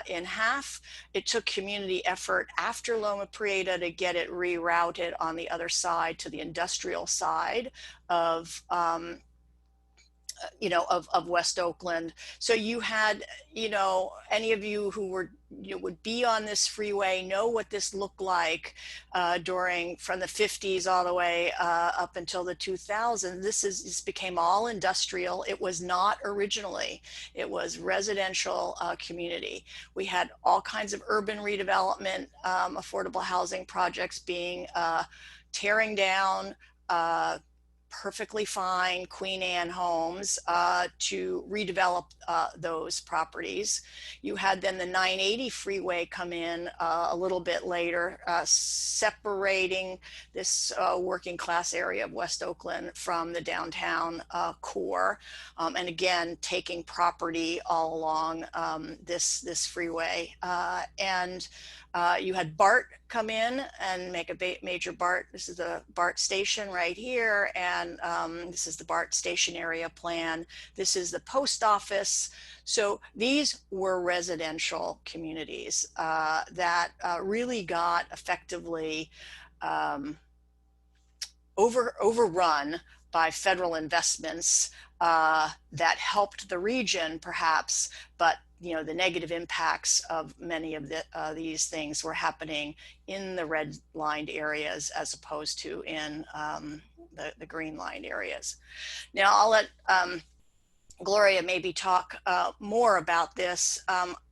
in half. It took community effort after Loma Prieta to get it rerouted on the other side, to the industrial side of you know, of West Oakland. So you had, you know, any of you who were, you know, would be on this freeway know what this looked like during, from the 50s all the way up until the 2000s. This became all industrial. It was not originally. It was residential community. We had all kinds of urban redevelopment, affordable housing projects being tearing down perfectly fine Queen Anne homes to redevelop those properties. You had then the 980 freeway come in a little bit later, separating this working class area of West Oakland from the downtown core, and again taking property all along this freeway. You had BART come in and make a major BART. This is the BART station right here, and this is the BART station area plan. This is the post office. So these were residential communities that really got effectively overrun by federal investments that helped the region perhaps, but you know, the negative impacts of many of these things were happening in the red lined areas as opposed to in the green lined areas. Now I'll let Gloria maybe talk more about this.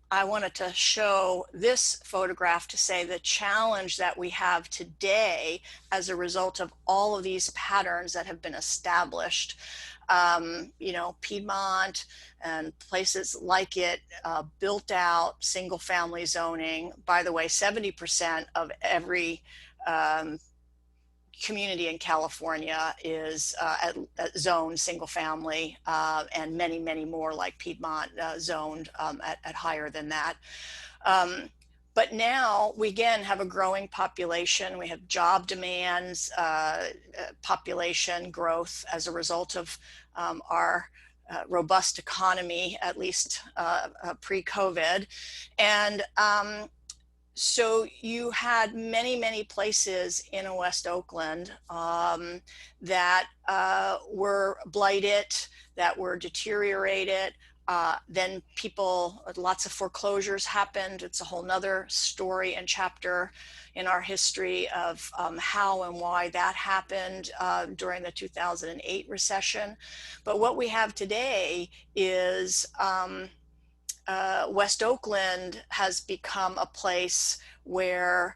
I wanted to show this photograph to say the challenge that we have today as a result of all of these patterns that have been established. You know, Piedmont and places like it built out single family zoning. By the way, 70% of every community in California is at zoned single family, and many, many more like Piedmont zoned at higher than that. But now we again have a growing population. We have job demands, population growth as a result of our robust economy, at least pre-COVID. And so you had many, many places in West Oakland that were blighted, that were deteriorated. Then lots of foreclosures happened. It's a whole nother story and chapter in our history of how and why that happened during the 2008 recession. But what we have today is West Oakland has become a place where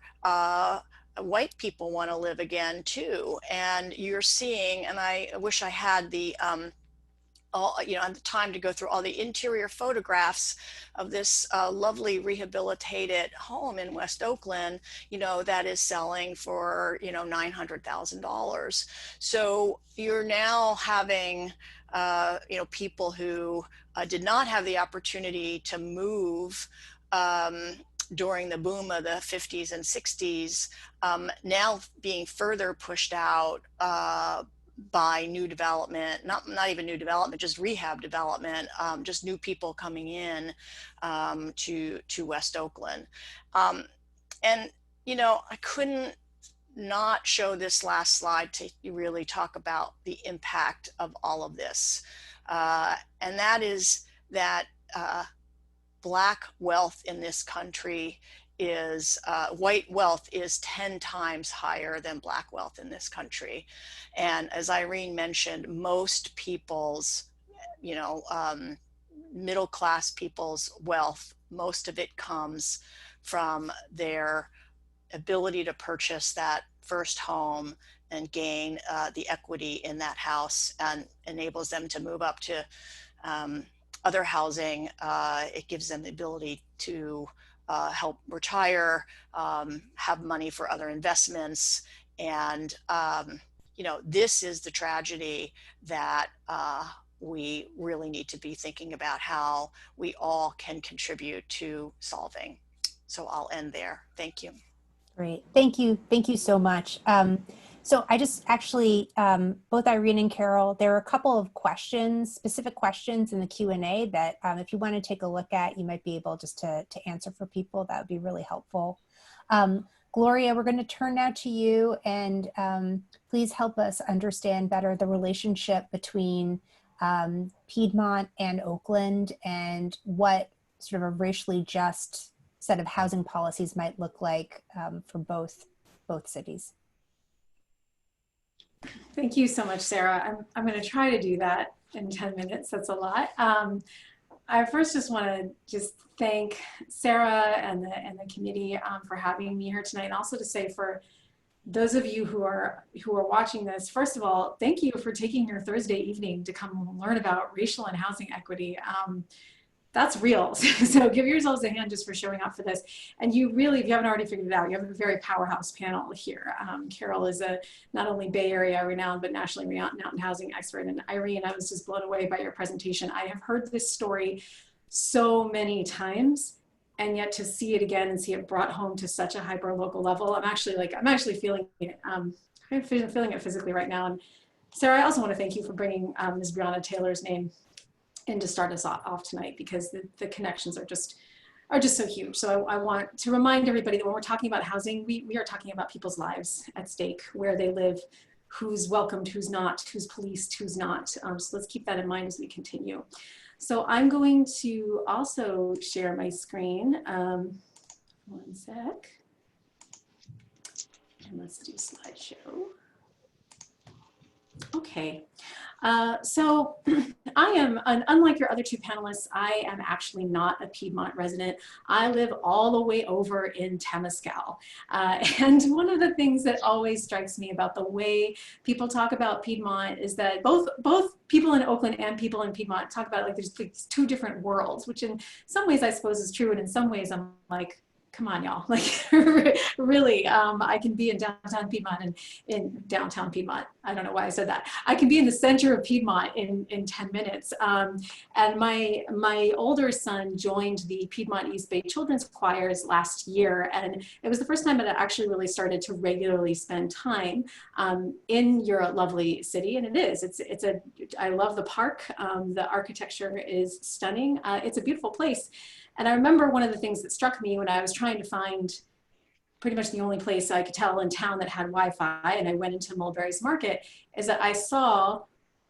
white people want to live again too. And you're seeing, and I wish I had the all, you know, and the time to go through all the interior photographs of this lovely rehabilitated home in West Oakland, you know, that is selling for, you know, $900,000. So you're now having, you know, people who did not have the opportunity to move during the boom of the 50s and 60s, now being further pushed out by new development, not even new development, just rehab development, just new people coming in to West Oakland. And, you know, I couldn't not show this last slide to really talk about the impact of all of this. And that is that Black wealth in this country is, white wealth is 10 times higher than Black wealth in this country. And as Irene mentioned, most people's, you know, middle class people's wealth, most of it comes from their ability to purchase that first home and gain the equity in that house, and enables them to move up to other housing. It gives them the ability to help retire, have money for other investments. And, you know, this is the tragedy that we really need to be thinking about how we all can contribute to solving. So I'll end there. Thank you. Great. Thank you. Thank you so much. So I just actually, both Irene and Carol, there are a couple of questions, specific questions in the Q&A that if you want to take a look at, you might be able just to answer for people. That would be really helpful. Gloria, we're going to turn now to you, and please help us understand better the relationship between Piedmont and Oakland, and what sort of a racially just set of housing policies might look like for both cities. Thank you so much, Sarah. I'm going to try to do that in 10 minutes. That's a lot. I first just want to just thank Sarah and the committee for having me here tonight, and also to say, for those of you who are watching this, first of all, thank you for taking your Thursday evening to come learn about racial and housing equity. That's real. So give yourselves a hand just for showing up for this. And you really, if you haven't already figured it out, you have a very powerhouse panel here. Carol is a not only Bay Area renowned, but nationally renowned housing expert. And Irene, I was just blown away by your presentation. I have heard this story so many times, and yet to see it again and see it brought home to such a hyper local level, I'm actually feeling it. I'm feeling it physically right now. And Sarah, I also want to thank you for bringing Ms. Breonna Taylor's name and to start us off tonight, because the connections are just so huge. So I want to remind everybody that when we're talking about housing, we are talking about people's lives at stake, where they live, who's welcomed, who's not, who's policed, who's not. So let's keep that in mind as we continue. So I'm going to also share my screen. One sec. And let's do slideshow. Okay. So I am, unlike your other two panelists, I am actually not a Piedmont resident. I live all the way over in Temescal. And one of the things that always strikes me about the way people talk about Piedmont is that both people in Oakland and people in Piedmont talk about, like, there's like two different worlds, which in some ways I suppose is true. And in some ways I'm like, come on, y'all, like really, I can be in downtown Piedmont and in downtown Piedmont. I don't know why I said that. I can be in the center of Piedmont in 10 minutes. And my older son joined the Piedmont East Bay Children's Choirs last year. And it was the first time that I actually really started to regularly spend time in your lovely city. And it is, I love the park. The architecture is stunning. It's a beautiful place. And I remember one of the things that struck me when I was trying to find pretty much the only place I could tell in town that had Wi-Fi, and I went into Mulberry's Market, is that I saw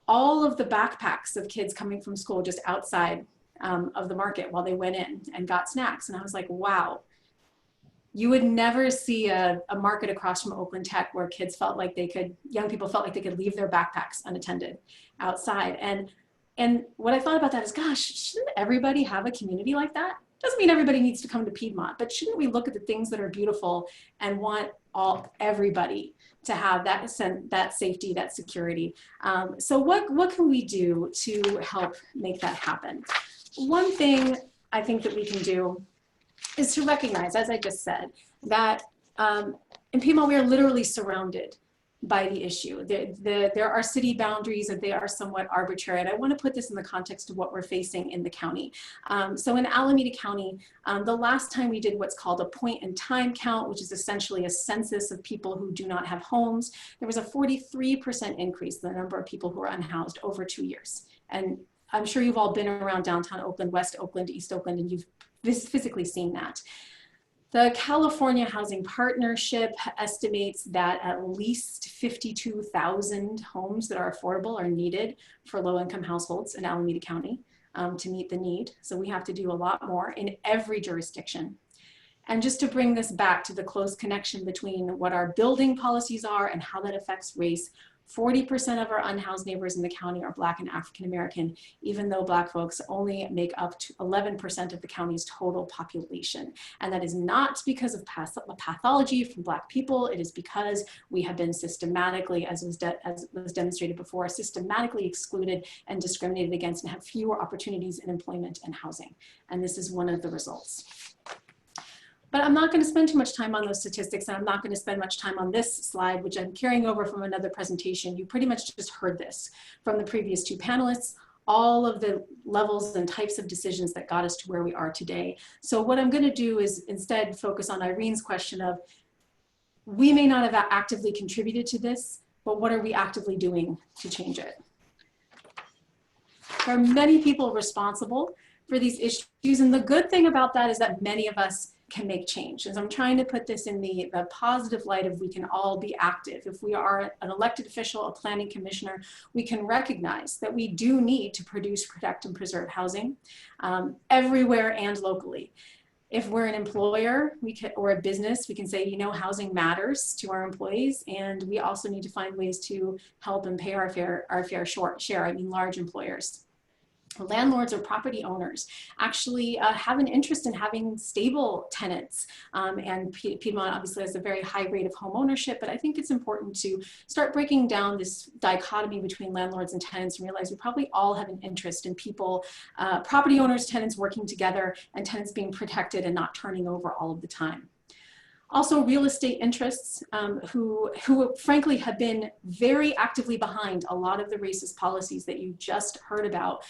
all of the backpacks of kids coming from school just outside of the market while they went in and got snacks. And I was like, wow, you would never see a market across from Oakland Tech where kids felt like young people felt like they could leave their backpacks unattended outside. And what I thought about that is, gosh, shouldn't everybody have a community like that? Doesn't mean everybody needs to come to Piedmont, but shouldn't we look at the things that are beautiful and want everybody to have that safety, that security. So what can we do to help make that happen? One thing I think that we can do is to recognize, as I just said, that in Piedmont we are literally surrounded by the issue. There are city boundaries and they are somewhat arbitrary. And I want to put this in the context of what we're facing in the county. So in Alameda County, the last time we did what's called a point in time count, which is essentially a census of people who do not have homes, there was a 43% increase in the number of people who are unhoused over 2 years. And I'm sure you've all been around downtown Oakland, West Oakland, East Oakland, and you've physically seen that. The California Housing Partnership estimates that at least 52,000 homes that are affordable are needed for low-income households in Alameda County to meet the need. So we have to do a lot more in every jurisdiction. And just to bring this back to the close connection between what our building policies are and how that affects race, 40% of our unhoused neighbors in the county are Black and African American, even though Black folks only make up to 11% of the county's total population. And that is not because of pathology from Black people. It is because we have been systematically, as was demonstrated before, systematically excluded and discriminated against and have fewer opportunities in employment and housing. And this is one of the results. But I'm not going to spend too much time on those statistics, and I'm not going to spend much time on this slide, which I'm carrying over from another presentation. You pretty much just heard this from the previous two panelists, all of the levels and types of decisions that got us to where we are today. So what I'm going to do is instead focus on Irene's question of, we may not have actively contributed to this, but what are we actively doing to change it? There are many people responsible for these issues, and the good thing about that is that many of us can make change. And so I'm trying to put this in the positive light of we can all be active. If we are an elected official, a planning commissioner, we can recognize that we do need to produce, protect, and preserve housing everywhere and locally. If we're an employer or a business, we can say, you know, housing matters to our employees, and we also need to find ways to help and pay our fair share. I mean, large employers. Landlords or property owners actually have an interest in having stable tenants. And Piedmont obviously has a very high rate of home ownership, but I think it's important to start breaking down this dichotomy between landlords and tenants and realize we probably all have an interest in people, property owners, tenants working together, and tenants being protected and not turning over all of the time. Also, real estate interests who frankly have been very actively behind a lot of the racist policies that you just heard about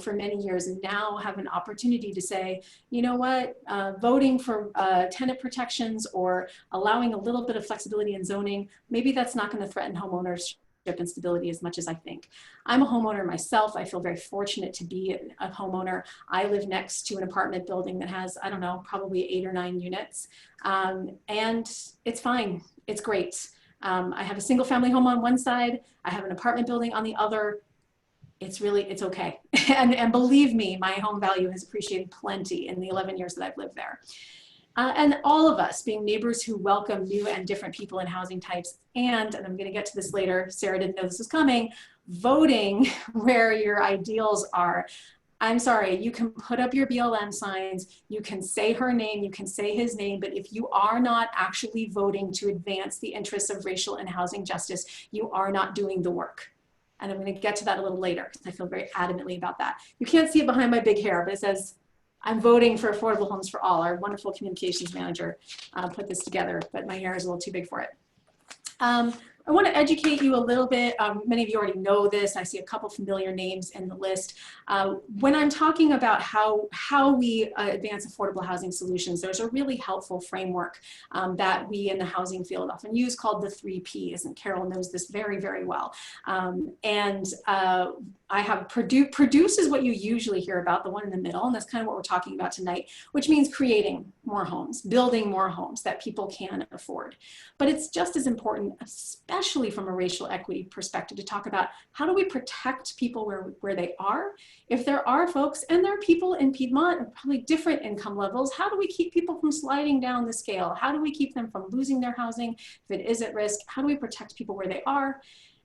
for many years, and now have an opportunity to say, you know what, voting for tenant protections or allowing a little bit of flexibility in zoning, maybe that's not going to threaten homeowners and stability as much as I think. I'm a homeowner myself. I feel very fortunate to be a homeowner. I live next to an apartment building that has, I don't know, probably 8 or 9 units. And it's fine. It's great. I have a single family home on one side. I have an apartment building on the other. It's okay. And believe me, my home value has appreciated plenty in the 11 years that I've lived there. And all of us being neighbors who welcome new and different people in housing types, and I'm going to get to this later, Sarah didn't know this was coming, voting where your ideals are. I'm sorry, you can put up your BLM signs, you can say her name, you can say his name, but if you are not actually voting to advance the interests of racial and housing justice, you are not doing the work. And I'm going to get to that a little later, because I feel very adamantly about that. You can't see it behind my big hair, but it says, I'm voting for affordable homes for all. Our wonderful communications manager put this together, but my hair is a little too big for it. I want to educate you a little bit. Many of you already know this. I see a couple familiar names in the list. When I'm talking about how we advance affordable housing solutions, there's a really helpful framework that we in the housing field often use called the 3 Ps, and Carol knows this very, very well. I have produce is what you usually hear about, the one in the middle, and that's kind of what we're talking about tonight, which means creating more homes, building more homes that people can afford. But it's just as important, especially from a racial equity perspective, to talk about how do we protect people where they are. If there are folks, and there are people in Piedmont of probably different income levels, how do we keep people from sliding down the scale? How do we keep them from losing their housing if it is at risk? How do we protect people where they are?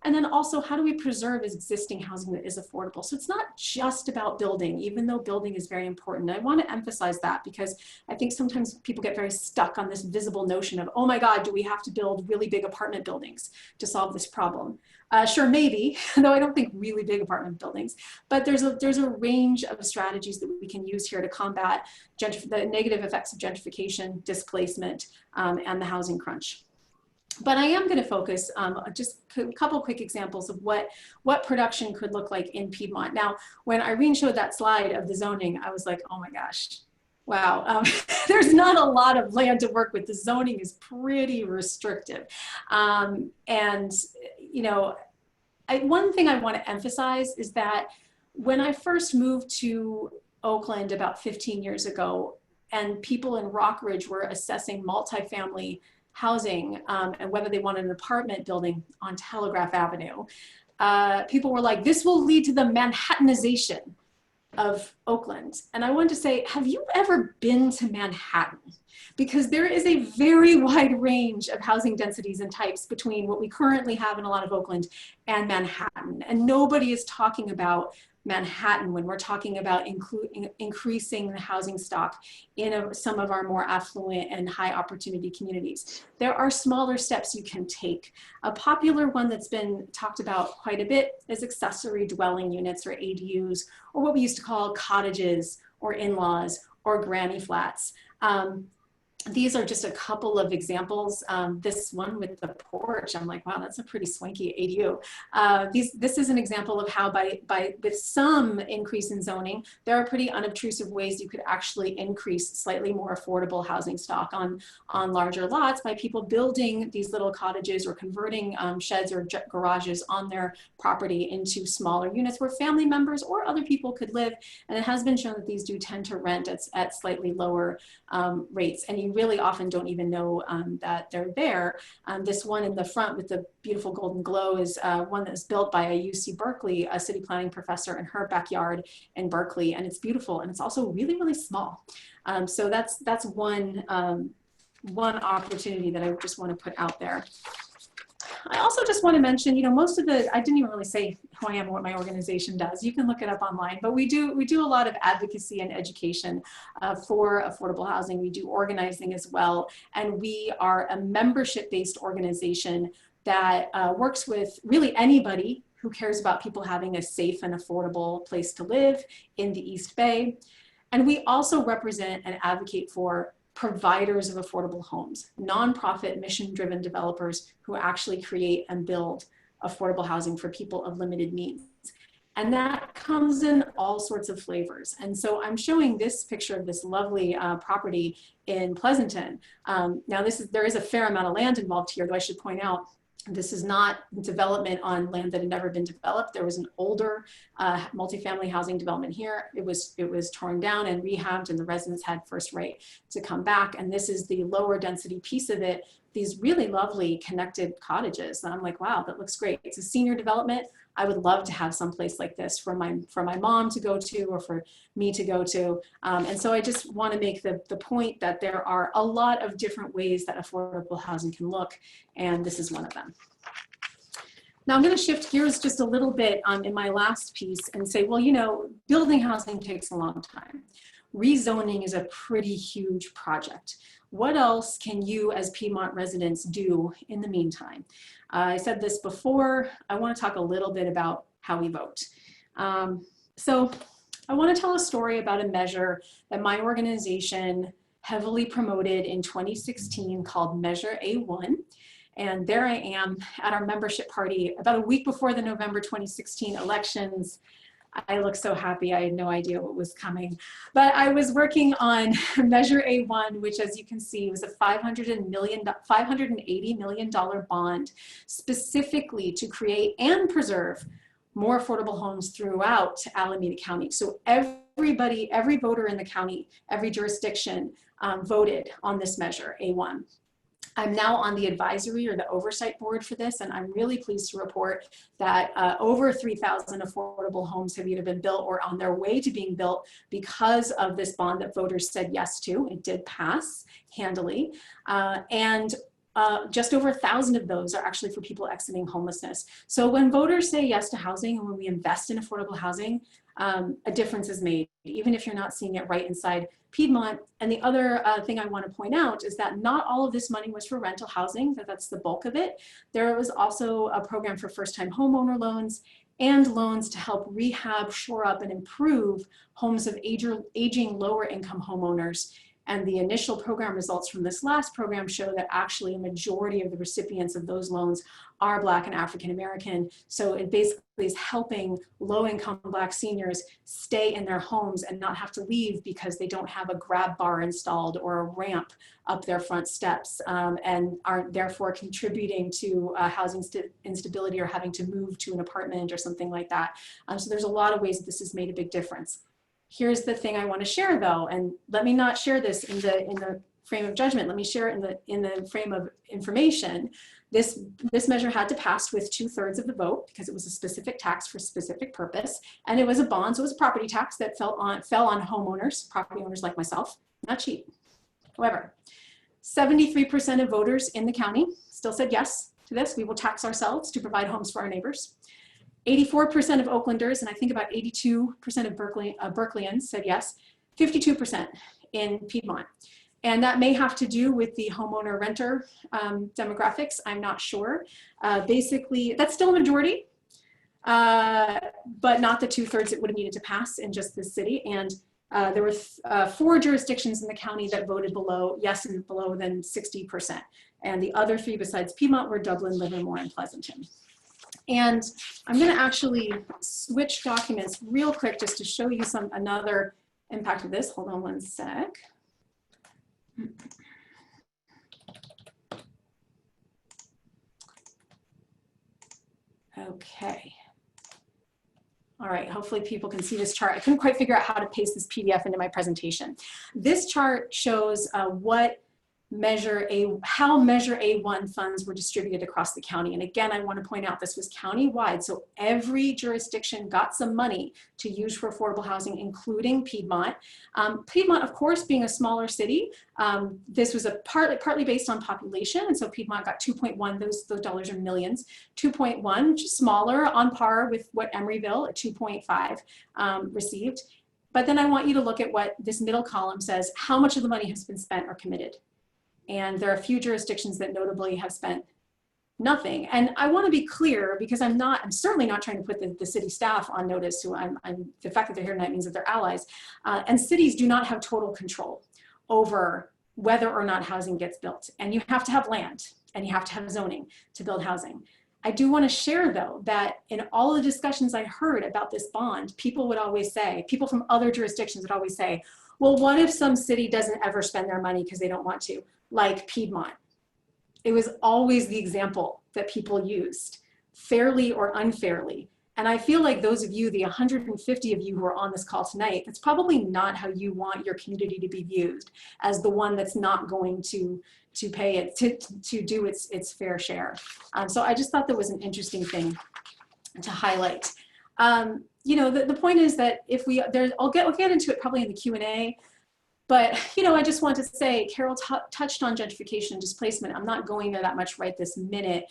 And then also, how do we preserve existing housing that is affordable? So it's not just about building, even though building is very important. I want to emphasize that because I think sometimes people get very stuck on this visible notion of, oh my God, do we have to build really big apartment buildings to solve this problem? Sure, maybe, though I don't think really big apartment buildings, but there's a range of strategies that we can use here to combat the negative effects of gentrification, displacement, and the housing crunch. But I am going to focus just a couple quick examples of what production could look like in Piedmont. Now, when Irene showed that slide of the zoning, I was like, oh my gosh, wow, there's not a lot of land to work with. The zoning is pretty restrictive. And, you know, one thing I want to emphasize is that when I first moved to Oakland about 15 years ago, and people in Rockridge were assessing multifamily housing and whether they wanted an apartment building on Telegraph Avenue, people were like, this will lead to the Manhattanization of Oakland. And I wanted to say, have you ever been to Manhattan? Because there is a very wide range of housing densities and types between what we currently have in a lot of Oakland and Manhattan. And nobody is talking about Manhattan when we're talking about increasing the housing stock in some of our more affluent and high opportunity communities. There are smaller steps you can take. A popular one that's been talked about quite a bit is accessory dwelling units, or ADUs, or what we used to call cottages or in-laws or granny flats. These are just a couple of examples. This one with the porch, I'm like, wow, that's a pretty swanky ADU. This is an example of how with some increase in zoning, there are pretty unobtrusive ways you could actually increase slightly more affordable housing stock on larger lots by people building these little cottages or converting sheds or garages on their property into smaller units where family members or other people could live. And it has been shown that these do tend to rent at slightly lower rates. And you really often don't even know that they're there. This one in the front with the beautiful golden glow is one that was built by a UC Berkeley, a city planning professor in her backyard in Berkeley. And it's beautiful. And it's also really, really small. So that's one opportunity that I just want to put out there. I also just want to mention, you know, I didn't even really say who I am and what my organization does. You can look it up online, but we do a lot of advocacy and education for affordable housing. We do organizing as well. And we are a membership-based organization that works with really anybody who cares about people having a safe and affordable place to live in the East Bay. And we also represent and advocate for providers of affordable homes, nonprofit mission-driven developers who actually create and build affordable housing for people of limited means. And that comes in all sorts of flavors. And so I'm showing this picture of this lovely property in Pleasanton. Now there is a fair amount of land involved here, though I should point out, this is not development on land that had never been developed. There was an older multifamily housing development here. It was torn down and rehabbed, and the residents had first right to come back. And this is the lower density piece of it, these really lovely connected cottages. And I'm like, wow, that looks great. It's a senior development. I would love to have some place like this for my mom to go to or for me to go to. And so I just want to make the point that there are a lot of different ways that affordable housing can look, and this is one of them. Now I'm going to shift gears just a little bit in my last piece and say, well, you know, building housing takes a long time. Rezoning is a pretty huge project. What else can you as Piedmont residents do in the meantime? I said this before, I want to talk a little bit about how we vote. So I want to tell a story about a measure that my organization heavily promoted in 2016 called Measure A1. And there I am at our membership party about a week before the November 2016 elections. I look so happy. I had no idea what was coming. But I was working on Measure A1, which, as you can see, was a $580 million bond specifically to create and preserve more affordable homes throughout Alameda County. So everybody, every voter in the county, every jurisdiction voted on this measure, A1. I'm now on the advisory or the oversight board for this, and I'm really pleased to report that over 3,000 affordable homes have either been built or on their way to being built because of this bond that voters said yes to. It did pass handily. And just over 1,000 of those are actually for people exiting homelessness. So when voters say yes to housing and when we invest in affordable housing, a difference is made, even if you're not seeing it right inside Piedmont. And the other thing I want to point out is that not all of this money was for rental housing, that's the bulk of it. There was also a program for first-time homeowner loans and loans to help rehab, shore up, and improve homes of aging lower income homeowners. And the initial program results from this last program show that actually a majority of the recipients of those loans are Black and African American. So it basically is helping low-income Black seniors stay in their homes and not have to leave because they don't have a grab bar installed or a ramp up their front steps, and aren't therefore contributing to housing instability or having to move to an apartment or something like that. So there's a lot of ways that this has made a big difference. Here's the thing I want to share though, and let me not share this in the frame of judgment. Let me share it in the frame of information. This measure had to pass with 2/3 of the vote because it was a specific tax for a specific purpose, and it was a bond, so it was a property tax that fell on homeowners, property owners like myself. Not cheap. However, 73% of voters in the county still said yes to this. We will tax ourselves to provide homes for our neighbors. 84% of Oaklanders, and I think about 82% of Berkeleyans said yes, 52% in Piedmont. And that may have to do with the homeowner renter demographics, I'm not sure. Basically, that's still a majority, but not the 2/3 it would have needed to pass in just this city. And there were 4 jurisdictions in the county that voted below, yes, and below than 60%. And the other 3 besides Piedmont were Dublin, Livermore, and Pleasanton. And I'm going to actually switch documents real quick just to show you another impact of this. Hold on one sec. Okay. All right, hopefully people can see this chart. I couldn't quite figure out how to paste this PDF into my presentation. This chart shows how Measure A1 funds were distributed across the county. And again, I want to point out this was county-wide, so every jurisdiction got some money to use for affordable housing, including Piedmont. Piedmont, of course, being a smaller city, this was partly based on population, and so Piedmont got 2.1, those dollars are millions, 2.1, which is smaller, on par with what Emeryville at 2.5 received. But then I want you to look at what this middle column says, how much of the money has been spent or committed. And there are a few jurisdictions that notably have spent nothing. And I want to be clear because I'm certainly not trying to put the city staff on notice. The fact that they're here tonight means that they're allies. And cities do not have total control over whether or not housing gets built. And you have to have land and you have to have zoning to build housing. I do want to share though, that in all the discussions I heard about this bond, people would always say, people from other jurisdictions would always say, well, what if some city doesn't ever spend their money because they don't want to? Like Piedmont. It was always the example that people used, fairly or unfairly. And I feel like those of you, the 150 of you who are on this call tonight, that's probably not how you want your community to be viewed, as the one that's not going to pay it, to do its fair share. So I just thought that was an interesting thing to highlight. You know, the point is that if we'll get into it probably in the Q&A. But, you know, I just want to say, Carol touched on gentrification and displacement. I'm not going there that much right this minute,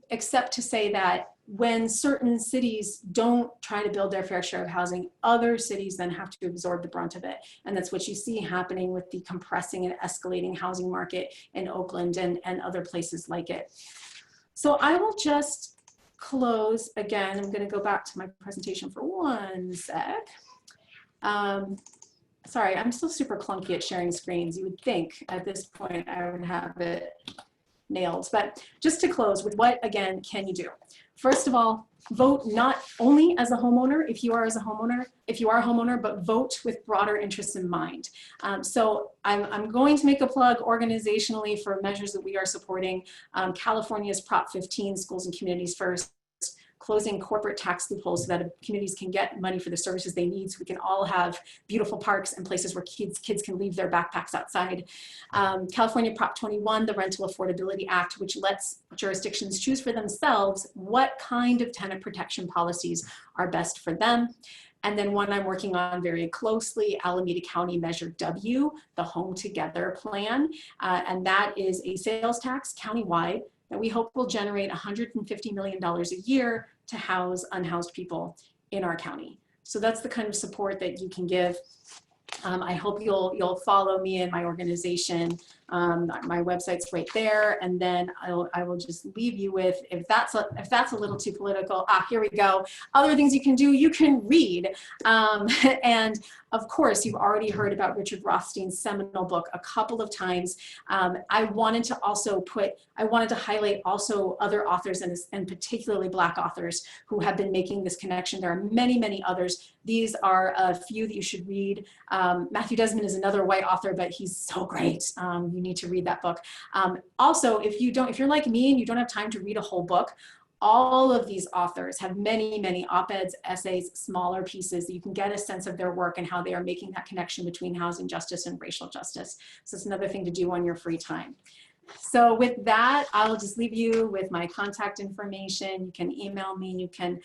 except to say that when certain cities don't try to build their fair share of housing, other cities then have to absorb the brunt of it. And that's what you see happening with the compressing and escalating housing market in Oakland and other places like it. So I will just close again. I'm going to go back to my presentation for one sec. Sorry, I'm still super clunky at sharing screens. You would think at this point I would have it nailed. But just to close with what, again, can you do? First of all, vote not only as a homeowner, if you are a homeowner, but vote with broader interests in mind. So I'm going to make a plug organizationally for measures that we are supporting. California's Prop 15, Schools and Communities First, closing corporate tax loopholes so that communities can get money for the services they need, so we can all have beautiful parks and places where kids can leave their backpacks outside. California Prop 21, the Rental Affordability Act, which lets jurisdictions choose for themselves what kind of tenant protection policies are best for them. And then one I'm working on very closely, Alameda County Measure W, the Home Together Plan. And that is a sales tax countywide that we hope will generate $150 million a year to house unhoused people in our county. So that's the kind of support that you can give. I hope you'll follow me and my organization. My website's right there, and then I will just leave you with, if that's a little too political. Here we go. Other things you can do. You can read, and of course you've already heard about Richard Rothstein's seminal book a couple of times. I wanted to highlight also other authors, and particularly Black authors who have been making this connection. There are many, many others. These are a few that you should read. Matthew Desmond is another white author, but he's so great. You need to read that book. Also, if you're like me and you don't have time to read a whole book, all of these authors have many, many op-eds, essays, smaller pieces that you can get a sense of their work and how they are making that connection between housing justice and racial justice. So it's another thing to do on your free time. So with that, I'll just leave you with my contact information. You can email me, you can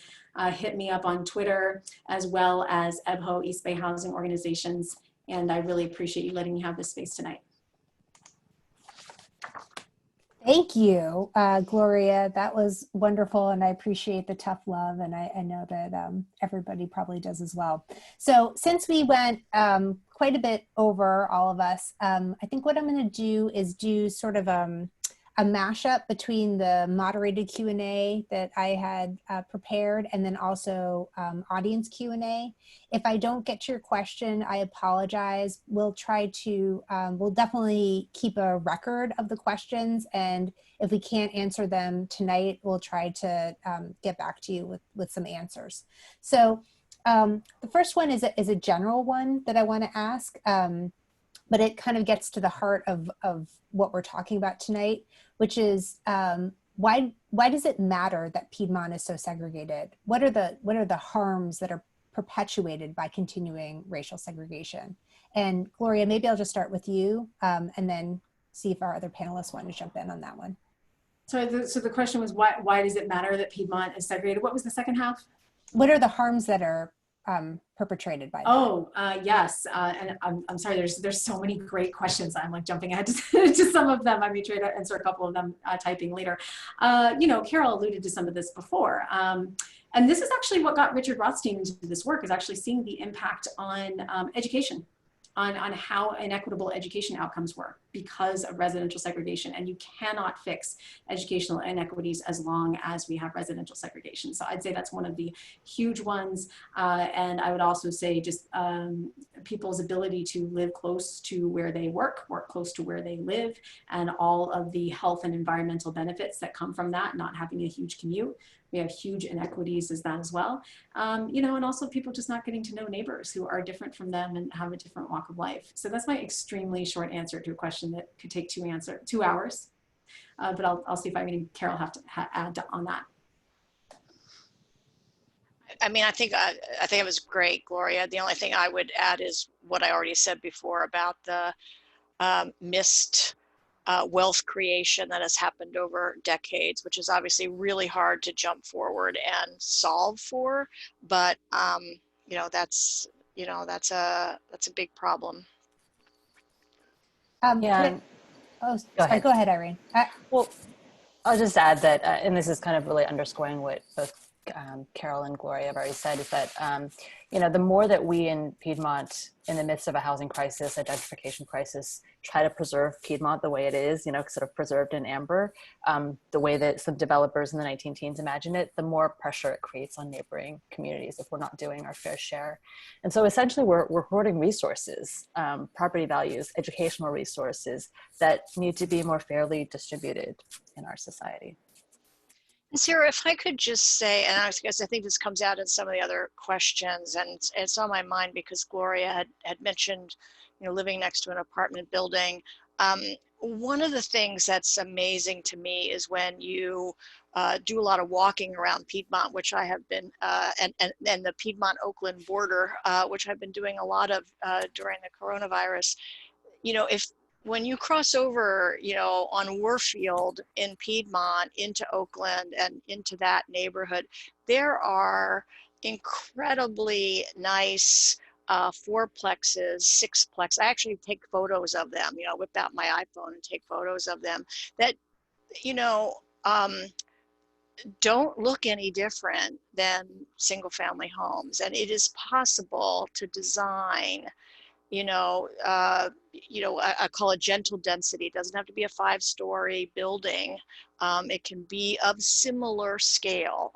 hit me up on Twitter, as well as EBHO, East Bay Housing Organizations. And I really appreciate you letting me have this space tonight. Thank you, Gloria. That was wonderful, and I appreciate the tough love, and I know that everybody probably does as well. So since we went quite a bit over, all of us, I think what I'm going to do is do sort of a mashup between the moderated Q&A that I had prepared, and then also audience Q&A. If I don't get to your question, I apologize. We'll try to, we'll definitely keep a record of the questions, and if we can't answer them tonight, we'll try to get back to you with some answers. So the first one is a general one that I want to ask, but it kind of gets to the heart of what we're talking about tonight, which is why does it matter that Piedmont is so segregated? What are the harms that are perpetuated by continuing racial segregation? And Gloria, maybe I'll just start with you, and then see if our other panelists want to jump in on that one. So the question was, why does it matter that Piedmont is segregated? What was the second half? What are the harms that are perpetrated by that? Oh, yes. And I'm sorry, there's so many great questions. I'm like jumping ahead to some of them. I may try to answer a couple of them typing later. Carol alluded to some of this before. And this is actually what got Richard Rothstein into this work, is actually seeing the impact on education, on how inequitable education outcomes were because of residential segregation. And you cannot fix educational inequities as long as we have residential segregation. So I'd say that's one of the huge ones. And I would also say just people's ability to live close to where they work close to where they live, and all of the health and environmental benefits that come from that, not having a huge commute. We have huge inequities as that as well. And also people just not getting to know neighbors who are different from them and have a different walk of life. So that's my extremely short answer to a question that could take 2 hours. But I'll see if Irene and Carol have to add on that. I mean, I think it was great, Gloria. The only thing I would add is what I already said before about the missed wealth creation that has happened over decades, which is obviously really hard to jump forward and solve for. But that's a big problem. Yeah. Go ahead, Irene. Well, I'll just add that, and this is kind of really underscoring what both Carol and Gloria have already said, is that, the more that we in Piedmont, in the midst of a housing crisis, a gentrification crisis, try to preserve Piedmont the way it is, sort of preserved in amber, the way that some developers in the 19 teens imagine it, the more pressure it creates on neighboring communities if we're not doing our fair share. And so essentially we're hoarding resources, property values, educational resources that need to be more fairly distributed in our society. And Sarah, if I could just say, and I think this comes out in some of the other questions, and it's on my mind because Gloria had mentioned, living next to an apartment building. One of the things that's amazing to me is when you do a lot of walking around Piedmont, which I have been, and the Piedmont-Oakland border, which I've been doing a lot of during the coronavirus. When you cross over, on Warfield in Piedmont into Oakland and into that neighborhood, there are incredibly nice fourplexes, sixplex. I actually take photos of them, you know, whip out my iPhone and take photos of them that, you know, don't look any different than single family homes. And it is possible to design, I call it gentle density. It doesn't have to be a 5-story building. It can be of similar scale.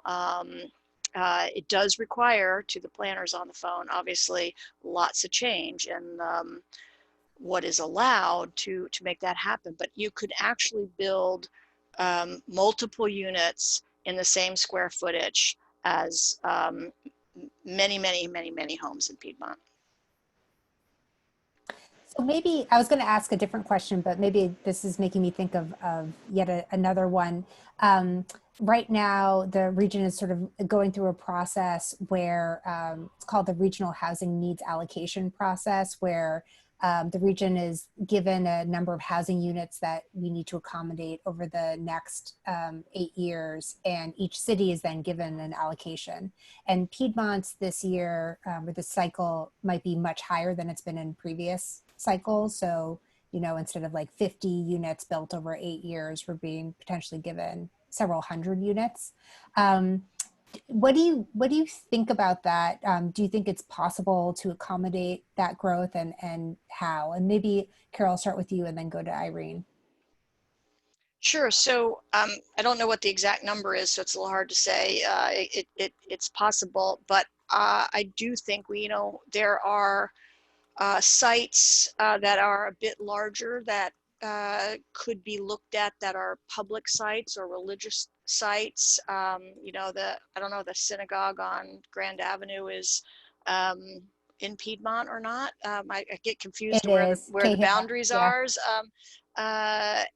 It does require, to the planners on the phone, obviously, lots of change in what is allowed to make that happen. But you could actually build multiple units in the same square footage as many, many, many, many homes in Piedmont. So maybe I was going to ask a different question, but maybe this is making me think of yet another one. Right now, the region is sort of going through a process where it's called the Regional Housing Needs Allocation process, where the region is given a number of housing units that we need to accommodate over the next 8 years, and each city is then given an allocation. And Piedmont's this year, or this cycle, might be much higher than it's been in previous cycles. So, instead of like 50 units built over 8 years, we're being potentially given several hundred units. What do you think about that? Do you think it's possible to accommodate that growth, and how? And maybe Carol, I'll start with you and then go to Irene. Sure. So I don't know what the exact number is, so it's a little hard to say. It's possible, but I do think there are sites that are a bit larger that could be looked at, that are public sites or religious sites. I don't know, the synagogue on Grand Avenue is in Piedmont or not. I get confused It to where is the Cahill, boundaries yeah. are.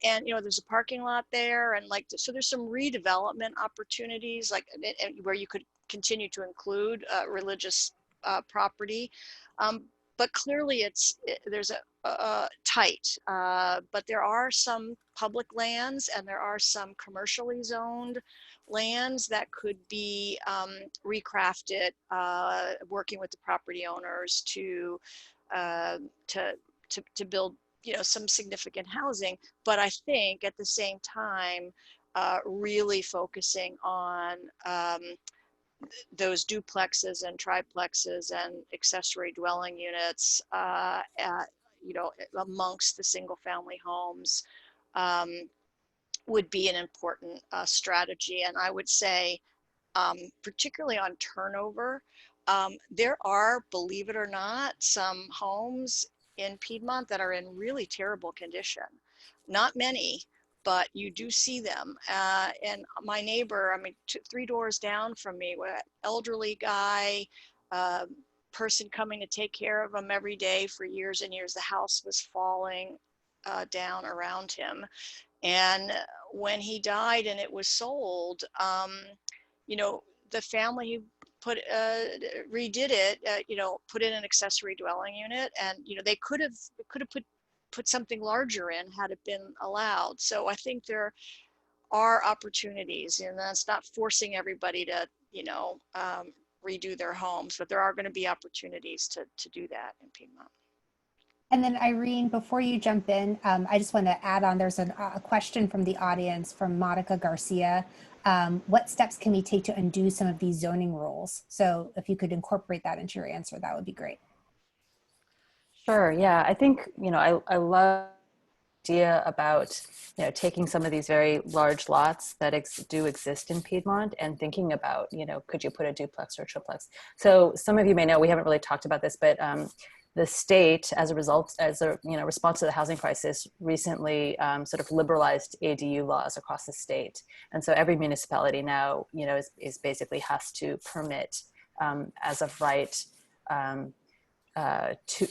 And there's a parking lot there, and so there's some redevelopment opportunities, where you could continue to include religious property. But clearly there's a tight, but there are some public lands and there are some commercially zoned lands that could be recrafted, working with the property owners to build some significant housing. But I think at the same time, really focusing on those duplexes and triplexes and accessory dwelling units, amongst the single family homes, would be an important strategy. And I would say, particularly on turnover, there are, believe it or not, some homes in Piedmont that are in really terrible condition. Not many, but you do see them. And my neighbor, 3 doors down from me, an elderly guy, person coming to take care of him every day for years and years. The house was falling down around him. And when he died and it was sold, the family redid it, put in an accessory dwelling unit, and they could have put something larger in had it been allowed. So I think there are opportunities, and that's not forcing everybody to redo their homes, but there are going to be opportunities to do that in Piedmont. And then Irene, before you jump in, I just want to add on, there's a question from the audience from Monica Garcia. What steps can we take to undo some of these zoning rules? So if you could incorporate that into your answer, that would be great. Sure, yeah, I think, I love the idea about, taking some of these very large lots that do exist in Piedmont and thinking about, could you put a duplex or a triplex? So some of you may know, we haven't really talked about this, but the state, as a response to the housing crisis, recently sort of liberalized ADU laws across the state. And so every municipality now, is basically has to permit, as of right,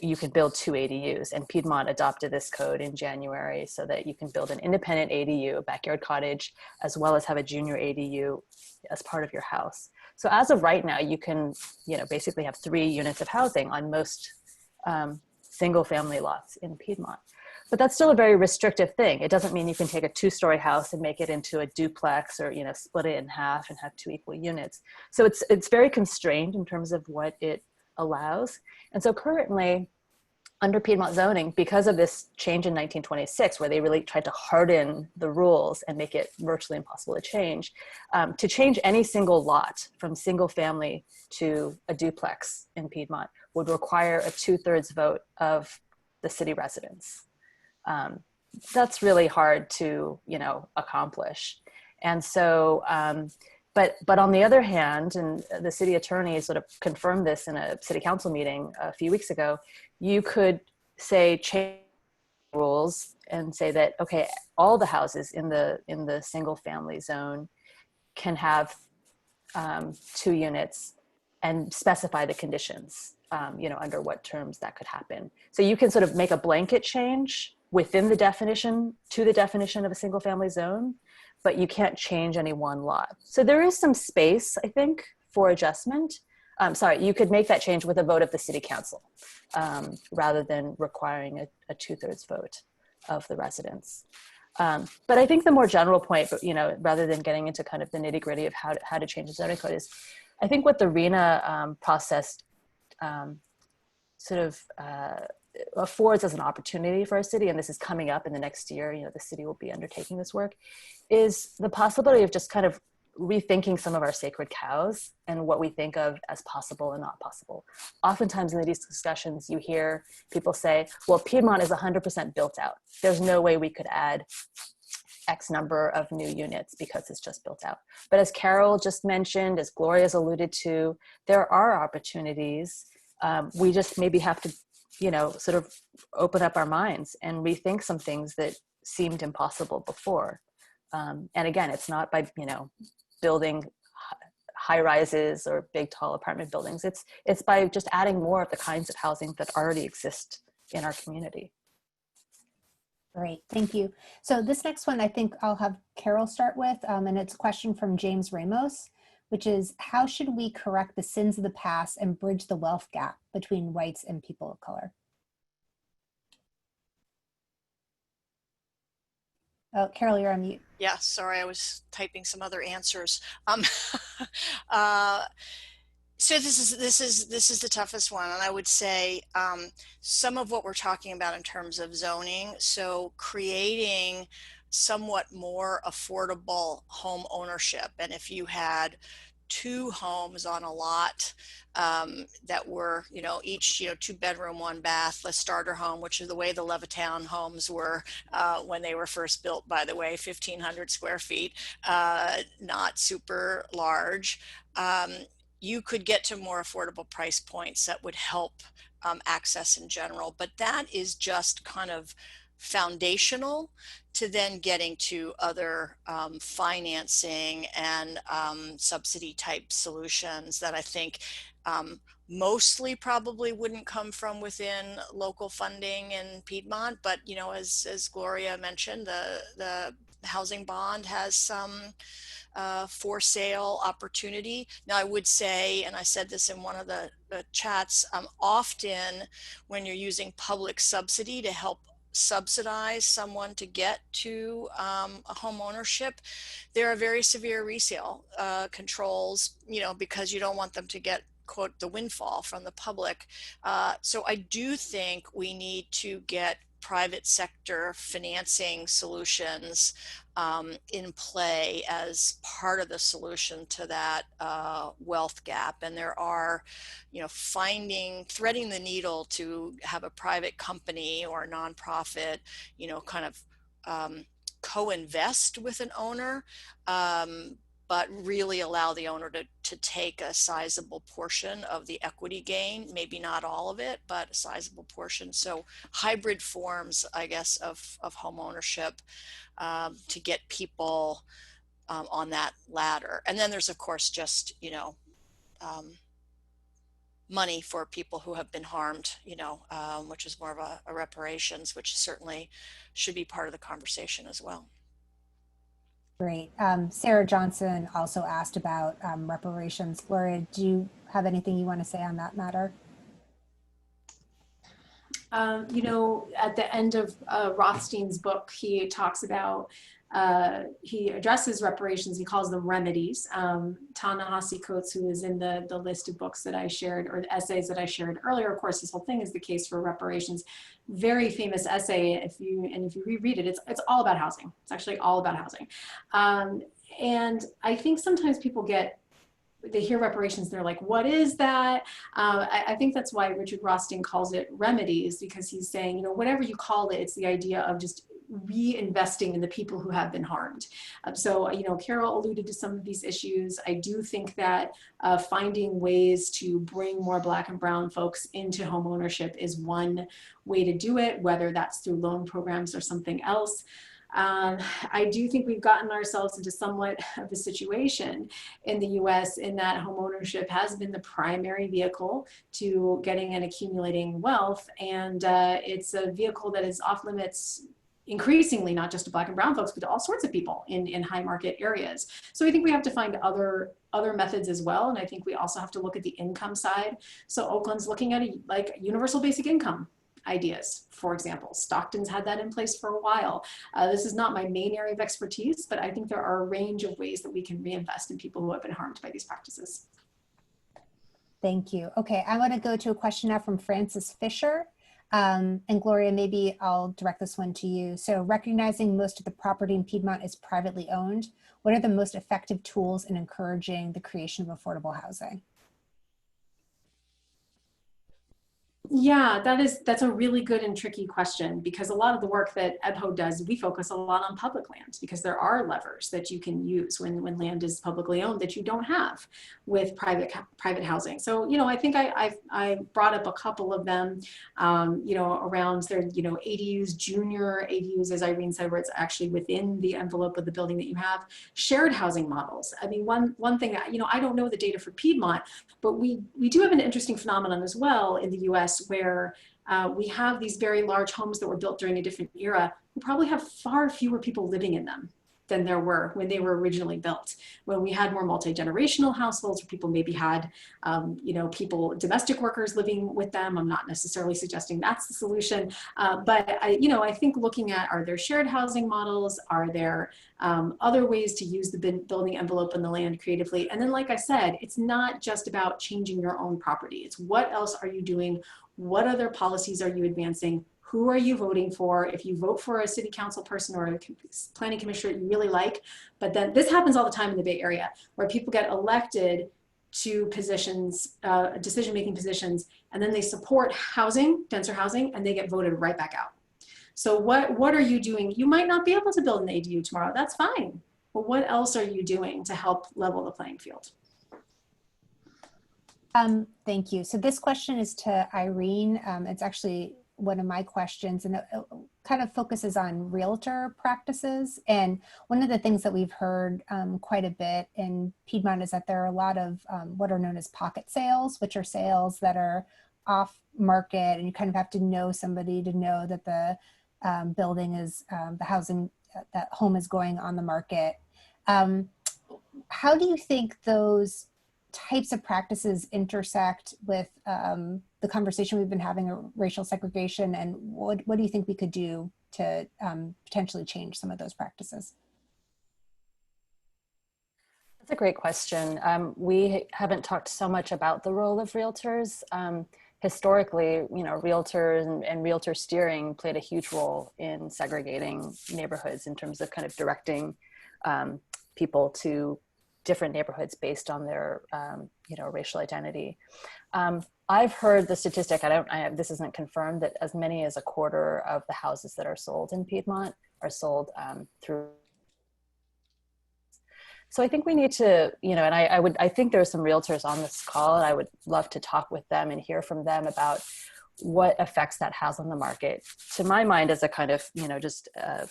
you can build 2 ADUs, and Piedmont adopted this code in January so that you can build an independent ADU, a backyard cottage, as well as have a junior ADU as part of your house. So as of right now, you can, basically have 3 units of housing on most single family lots in Piedmont. But that's still a very restrictive thing. It doesn't mean you can take a 2-story house and make it into a duplex, or, you know, split it in half and have 2 equal units. So it's very constrained in terms of what it allows. And so currently, under Piedmont zoning, because of this change in 1926, where they really tried to harden the rules and make it virtually impossible to change any single lot from single family to a duplex in Piedmont would require a 2/3 vote of the city residents. That's really hard to, you know, accomplish. And so, but on the other hand, and the city attorney sort of confirmed this in a city council meeting a few weeks ago, you could say change rules and say that, okay, all the houses in the single family zone can have 2 units, and specify the conditions, you know, under what terms that could happen. So you can sort of make a blanket change within the definition to the definition of a single family zone, but you can't change any one lot. So there is some space, I think, for adjustment. You could make that change with a vote of the city council, rather than requiring a 2/3 vote of the residents. But I think the more general point, you know, rather than getting into kind of the nitty gritty of how to change the zoning code, is I think what the RENA process sort of affords as an opportunity for our city, and this is coming up in the next year, you know, the city will be undertaking this work, is the possibility of just kind of rethinking some of our sacred cows and what we think of as possible and not possible. Oftentimes in these discussions, you hear people say, well, Piedmont is 100% built out. There's no way we could add X number of new units because it's just built out. But as Carol just mentioned, as Gloria's alluded to, there are opportunities. We just maybe have to, you know, sort of open up our minds and rethink some things that seemed impossible before. And again, it's not by, you know, building high rises or big, tall apartment buildings. It's by just adding more of the kinds of housing that already exist in our community. Great, thank you. So this next one, I think I'll have Carol start with, and it's a question from James Ramos, which is, how should we correct the sins of the past and bridge the wealth gap between whites and people of color? Oh, Carol, you're on mute. Yeah, sorry, I was typing some other answers. So this is the toughest one, and I would say some of what we're talking about in terms of zoning. So creating somewhat more affordable home ownership, and if you had 2 homes on a lot that were, you know, each, you know, 2-bedroom, 1-bath, a starter home, which is the way the Levittown homes were when they were first built, by the way, 1,500 square feet, not super large. You could get to more affordable price points that would help access in general, but that is just kind of foundational to then getting to other financing and subsidy type solutions that I think mostly probably wouldn't come from within local funding in Piedmont, but you know, as Gloria mentioned, the housing bond has some for sale opportunity. Now I would say, and I said this in one of the chats, often when you're using public subsidy to help subsidize someone to get to a home ownership, there are very severe resale controls, you know, because you don't want them to get, quote, the windfall from the public. So I do think we need to get private sector financing solutions in play as part of the solution to that wealth gap. And there are, you know, threading the needle to have a private company or a nonprofit, you know, kind of co-invest with an owner, but really allow the owner to take a sizable portion of the equity gain, maybe not all of it, but a sizable portion. So hybrid forms, I guess, of home ownership to get people on that ladder. And then there's, of course, just, you know, money for people who have been harmed, you know, which is more of a reparations, which certainly should be part of the conversation as well. Great. Sarah Johnson also asked about reparations. Gloria, do you have anything you want to say on that matter? You know, at the end of Rothstein's book, he talks about, he addresses reparations, he calls them remedies. Ta-Nehisi Coates, who is in the list of books that I shared, or essays that I shared earlier, of course, this whole thing is the case for reparations. Very famous essay, if you reread it, it's all about housing. It's actually all about housing. And I think sometimes people they hear reparations, they're like, what is that? I think that's why Richard Rothstein calls it remedies, because he's saying, you know, whatever you call it, it's the idea of just reinvesting in the people who have been harmed. So, you know, Carol alluded to some of these issues. I do think that finding ways to bring more Black and brown folks into home ownership is one way to do it, whether that's through loan programs or something else. I do think we've gotten ourselves into somewhat of a situation in the US in that homeownership has been the primary vehicle to getting and accumulating wealth. And it's a vehicle that is off limits increasingly, not just to Black and brown folks, but to all sorts of people in high market areas. So I think we have to find other methods as well. And I think we also have to look at the income side. So Oakland's looking at like universal basic income ideas, for example. Stockton's had that in place for a while. This is not my main area of expertise, but I think there are a range of ways that we can reinvest in people who have been harmed by these practices. Thank you. Okay, I want to go to a question now from Francis Fisher. And Gloria, maybe I'll direct this one to you. So recognizing most of the property in Piedmont is privately owned, what are the most effective tools in encouraging the creation of affordable housing? Yeah, that's a really good and tricky question, because a lot of the work that EBHO does, we focus a lot on public land, because there are levers that you can use when land is publicly owned that you don't have with private housing. So, you know, I think I brought up a couple of them, you know, around their, you know, ADUs, junior ADUs, as Irene said, where it's actually within the envelope of the building that you have. Shared housing models. I mean, one thing, you know, I don't know the data for Piedmont, but we do have an interesting phenomenon as well in the US, where we have these very large homes that were built during a different era who probably have far fewer people living in them than there were when they were originally built. When we had more multi-generational households where people maybe had, you know, domestic workers living with them. I'm not necessarily suggesting that's the solution, but you know, I think looking at, are there shared housing models? Are there other ways to use the building envelope and the land creatively? And then, like I said, it's not just about changing your own property. It's what else are you doing? What other policies are you advancing? Who are you voting for? If you vote for a city council person or a planning commissioner that you really like, but then this happens all the time in the Bay Area, where people get elected to positions, decision-making positions, and then they support housing, denser housing, and they get voted right back out. So what are you doing? You might not be able to build an ADU tomorrow, that's fine. But what else are you doing to help level the playing field? Thank you. So this question is to Irene. It's actually one of my questions, and it kind of focuses on realtor practices. And one of the things that we've heard quite a bit in Piedmont is that there are a lot of what are known as pocket sales, which are sales that are off market, and you kind of have to know somebody to know that the building is, the housing, that home is going on the market. How do you think those types of practices intersect with the conversation we've been having of racial segregation, and what do you think we could do to potentially change some of those practices? That's a great question. We haven't talked so much about the role of realtors. Historically, you know, realtors and realtor steering played a huge role in segregating neighborhoods in terms of kind of directing people to different neighborhoods based on their, you know, racial identity. I've heard the statistic, this isn't confirmed, that as many as a quarter of the houses that are sold in Piedmont are sold through. So I think we need to, you know, and I think there are some realtors on this call, and I would love to talk with them and hear from them about what effects that has on the market. To my mind, as a kind of, you know, just a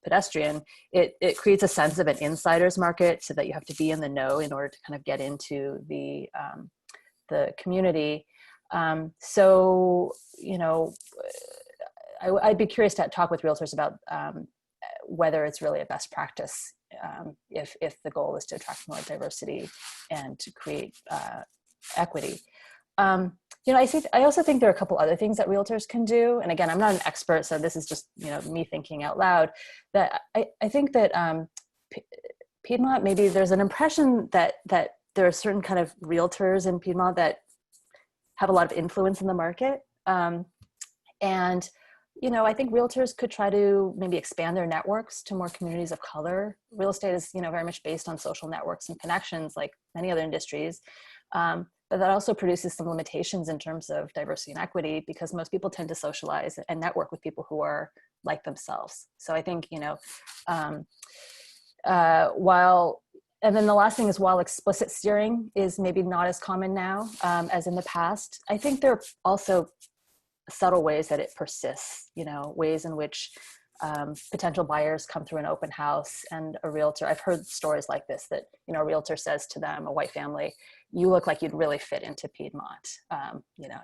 pedestrian, it creates a sense of an insider's market, so that you have to be in the know in order to kind of get into the community. So, you know, I'd be curious to talk with realtors about whether it's really a best practice if the goal is to attract more diversity and to create equity. I also think there are a couple other things that realtors can do. And again, I'm not an expert, so this is just, me thinking out loud, that I think that Piedmont, maybe there's an impression that there are certain kind of realtors in Piedmont that have a lot of influence in the market. And I think realtors could try to maybe expand their networks to more communities of color. Real estate is, very much based on social networks and connections like many other industries. But that also produces some limitations in terms of diversity and equity, because most people tend to socialize and network with people who are like themselves. So I think, and then the last thing is, while explicit steering is maybe not as common now as in the past, I think there are also subtle ways that it persists, ways in which potential buyers come through an open house and a realtor, I've heard stories like this, that, a realtor says to them, a white family, "You look like you'd really fit into Piedmont.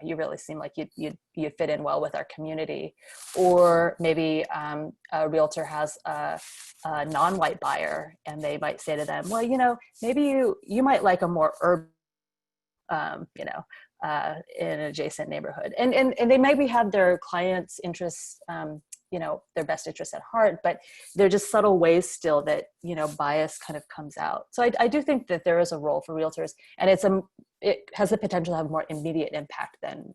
You really seem like you'd fit in well with our community." Or maybe a realtor has a non-white buyer, and they might say to them, "Well, maybe you might like a more urban, in an adjacent neighborhood." And they maybe have their clients' interests, their best interests at heart, but they're just subtle ways still that, bias kind of comes out. So I do think that there is a role for realtors, and it has the potential to have more immediate impact than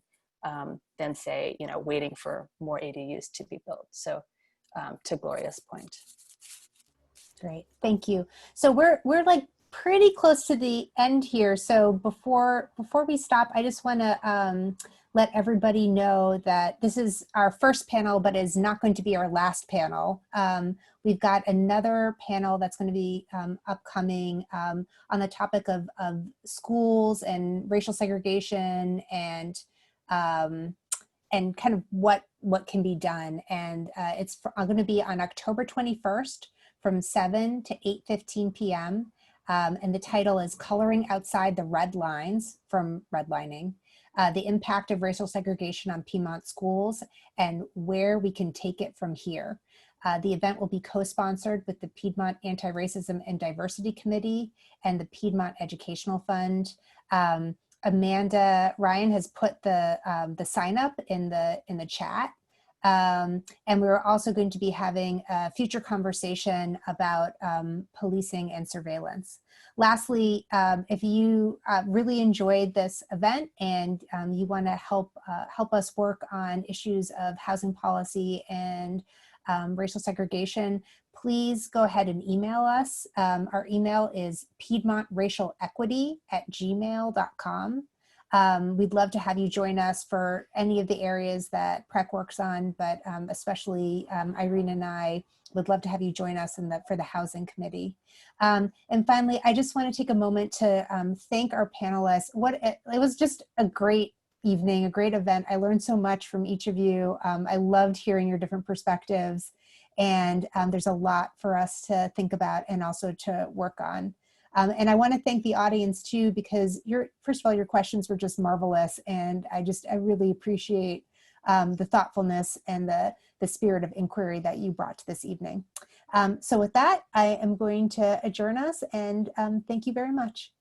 say, waiting for more ADUs to be built. So to Gloria's point. Great, thank you. So we're like pretty close to the end here. So before we stop, I just want to let everybody know that this is our first panel, but is not going to be our last panel. We've got another panel that's going to be upcoming on the topic of schools and racial segregation and kind of what can be done. And it's going to be on October 21st from 7 to 8:15 p.m. And the title is "Coloring Outside the Red Lines from Redlining, the Impact of Racial Segregation on Piedmont Schools and Where We Can Take It From Here." The event will be co-sponsored with the Piedmont Anti-Racism and Diversity Committee and the Piedmont Educational Fund. Amanda Ryan has put the sign up in the chat. And we're also going to be having a future conversation about policing and surveillance. Lastly, if you really enjoyed this event and you want to help us work on issues of housing policy and racial segregation, please go ahead and email us. Our email is piedmontracialequity@gmail.com. We'd love to have you join us for any of the areas that PREC works on, but especially Irene and I would love to have you join us for the Housing Committee. And finally, I just want to take a moment to thank our panelists. It was just a great evening, a great event. I learned so much from each of you. I loved hearing your different perspectives, and there's a lot for us to think about and also to work on. And I want to thank the audience too, because first of all, your questions were just marvelous. And I really appreciate the thoughtfulness and the spirit of inquiry that you brought to this evening. So with that, I am going to adjourn us, and thank you very much.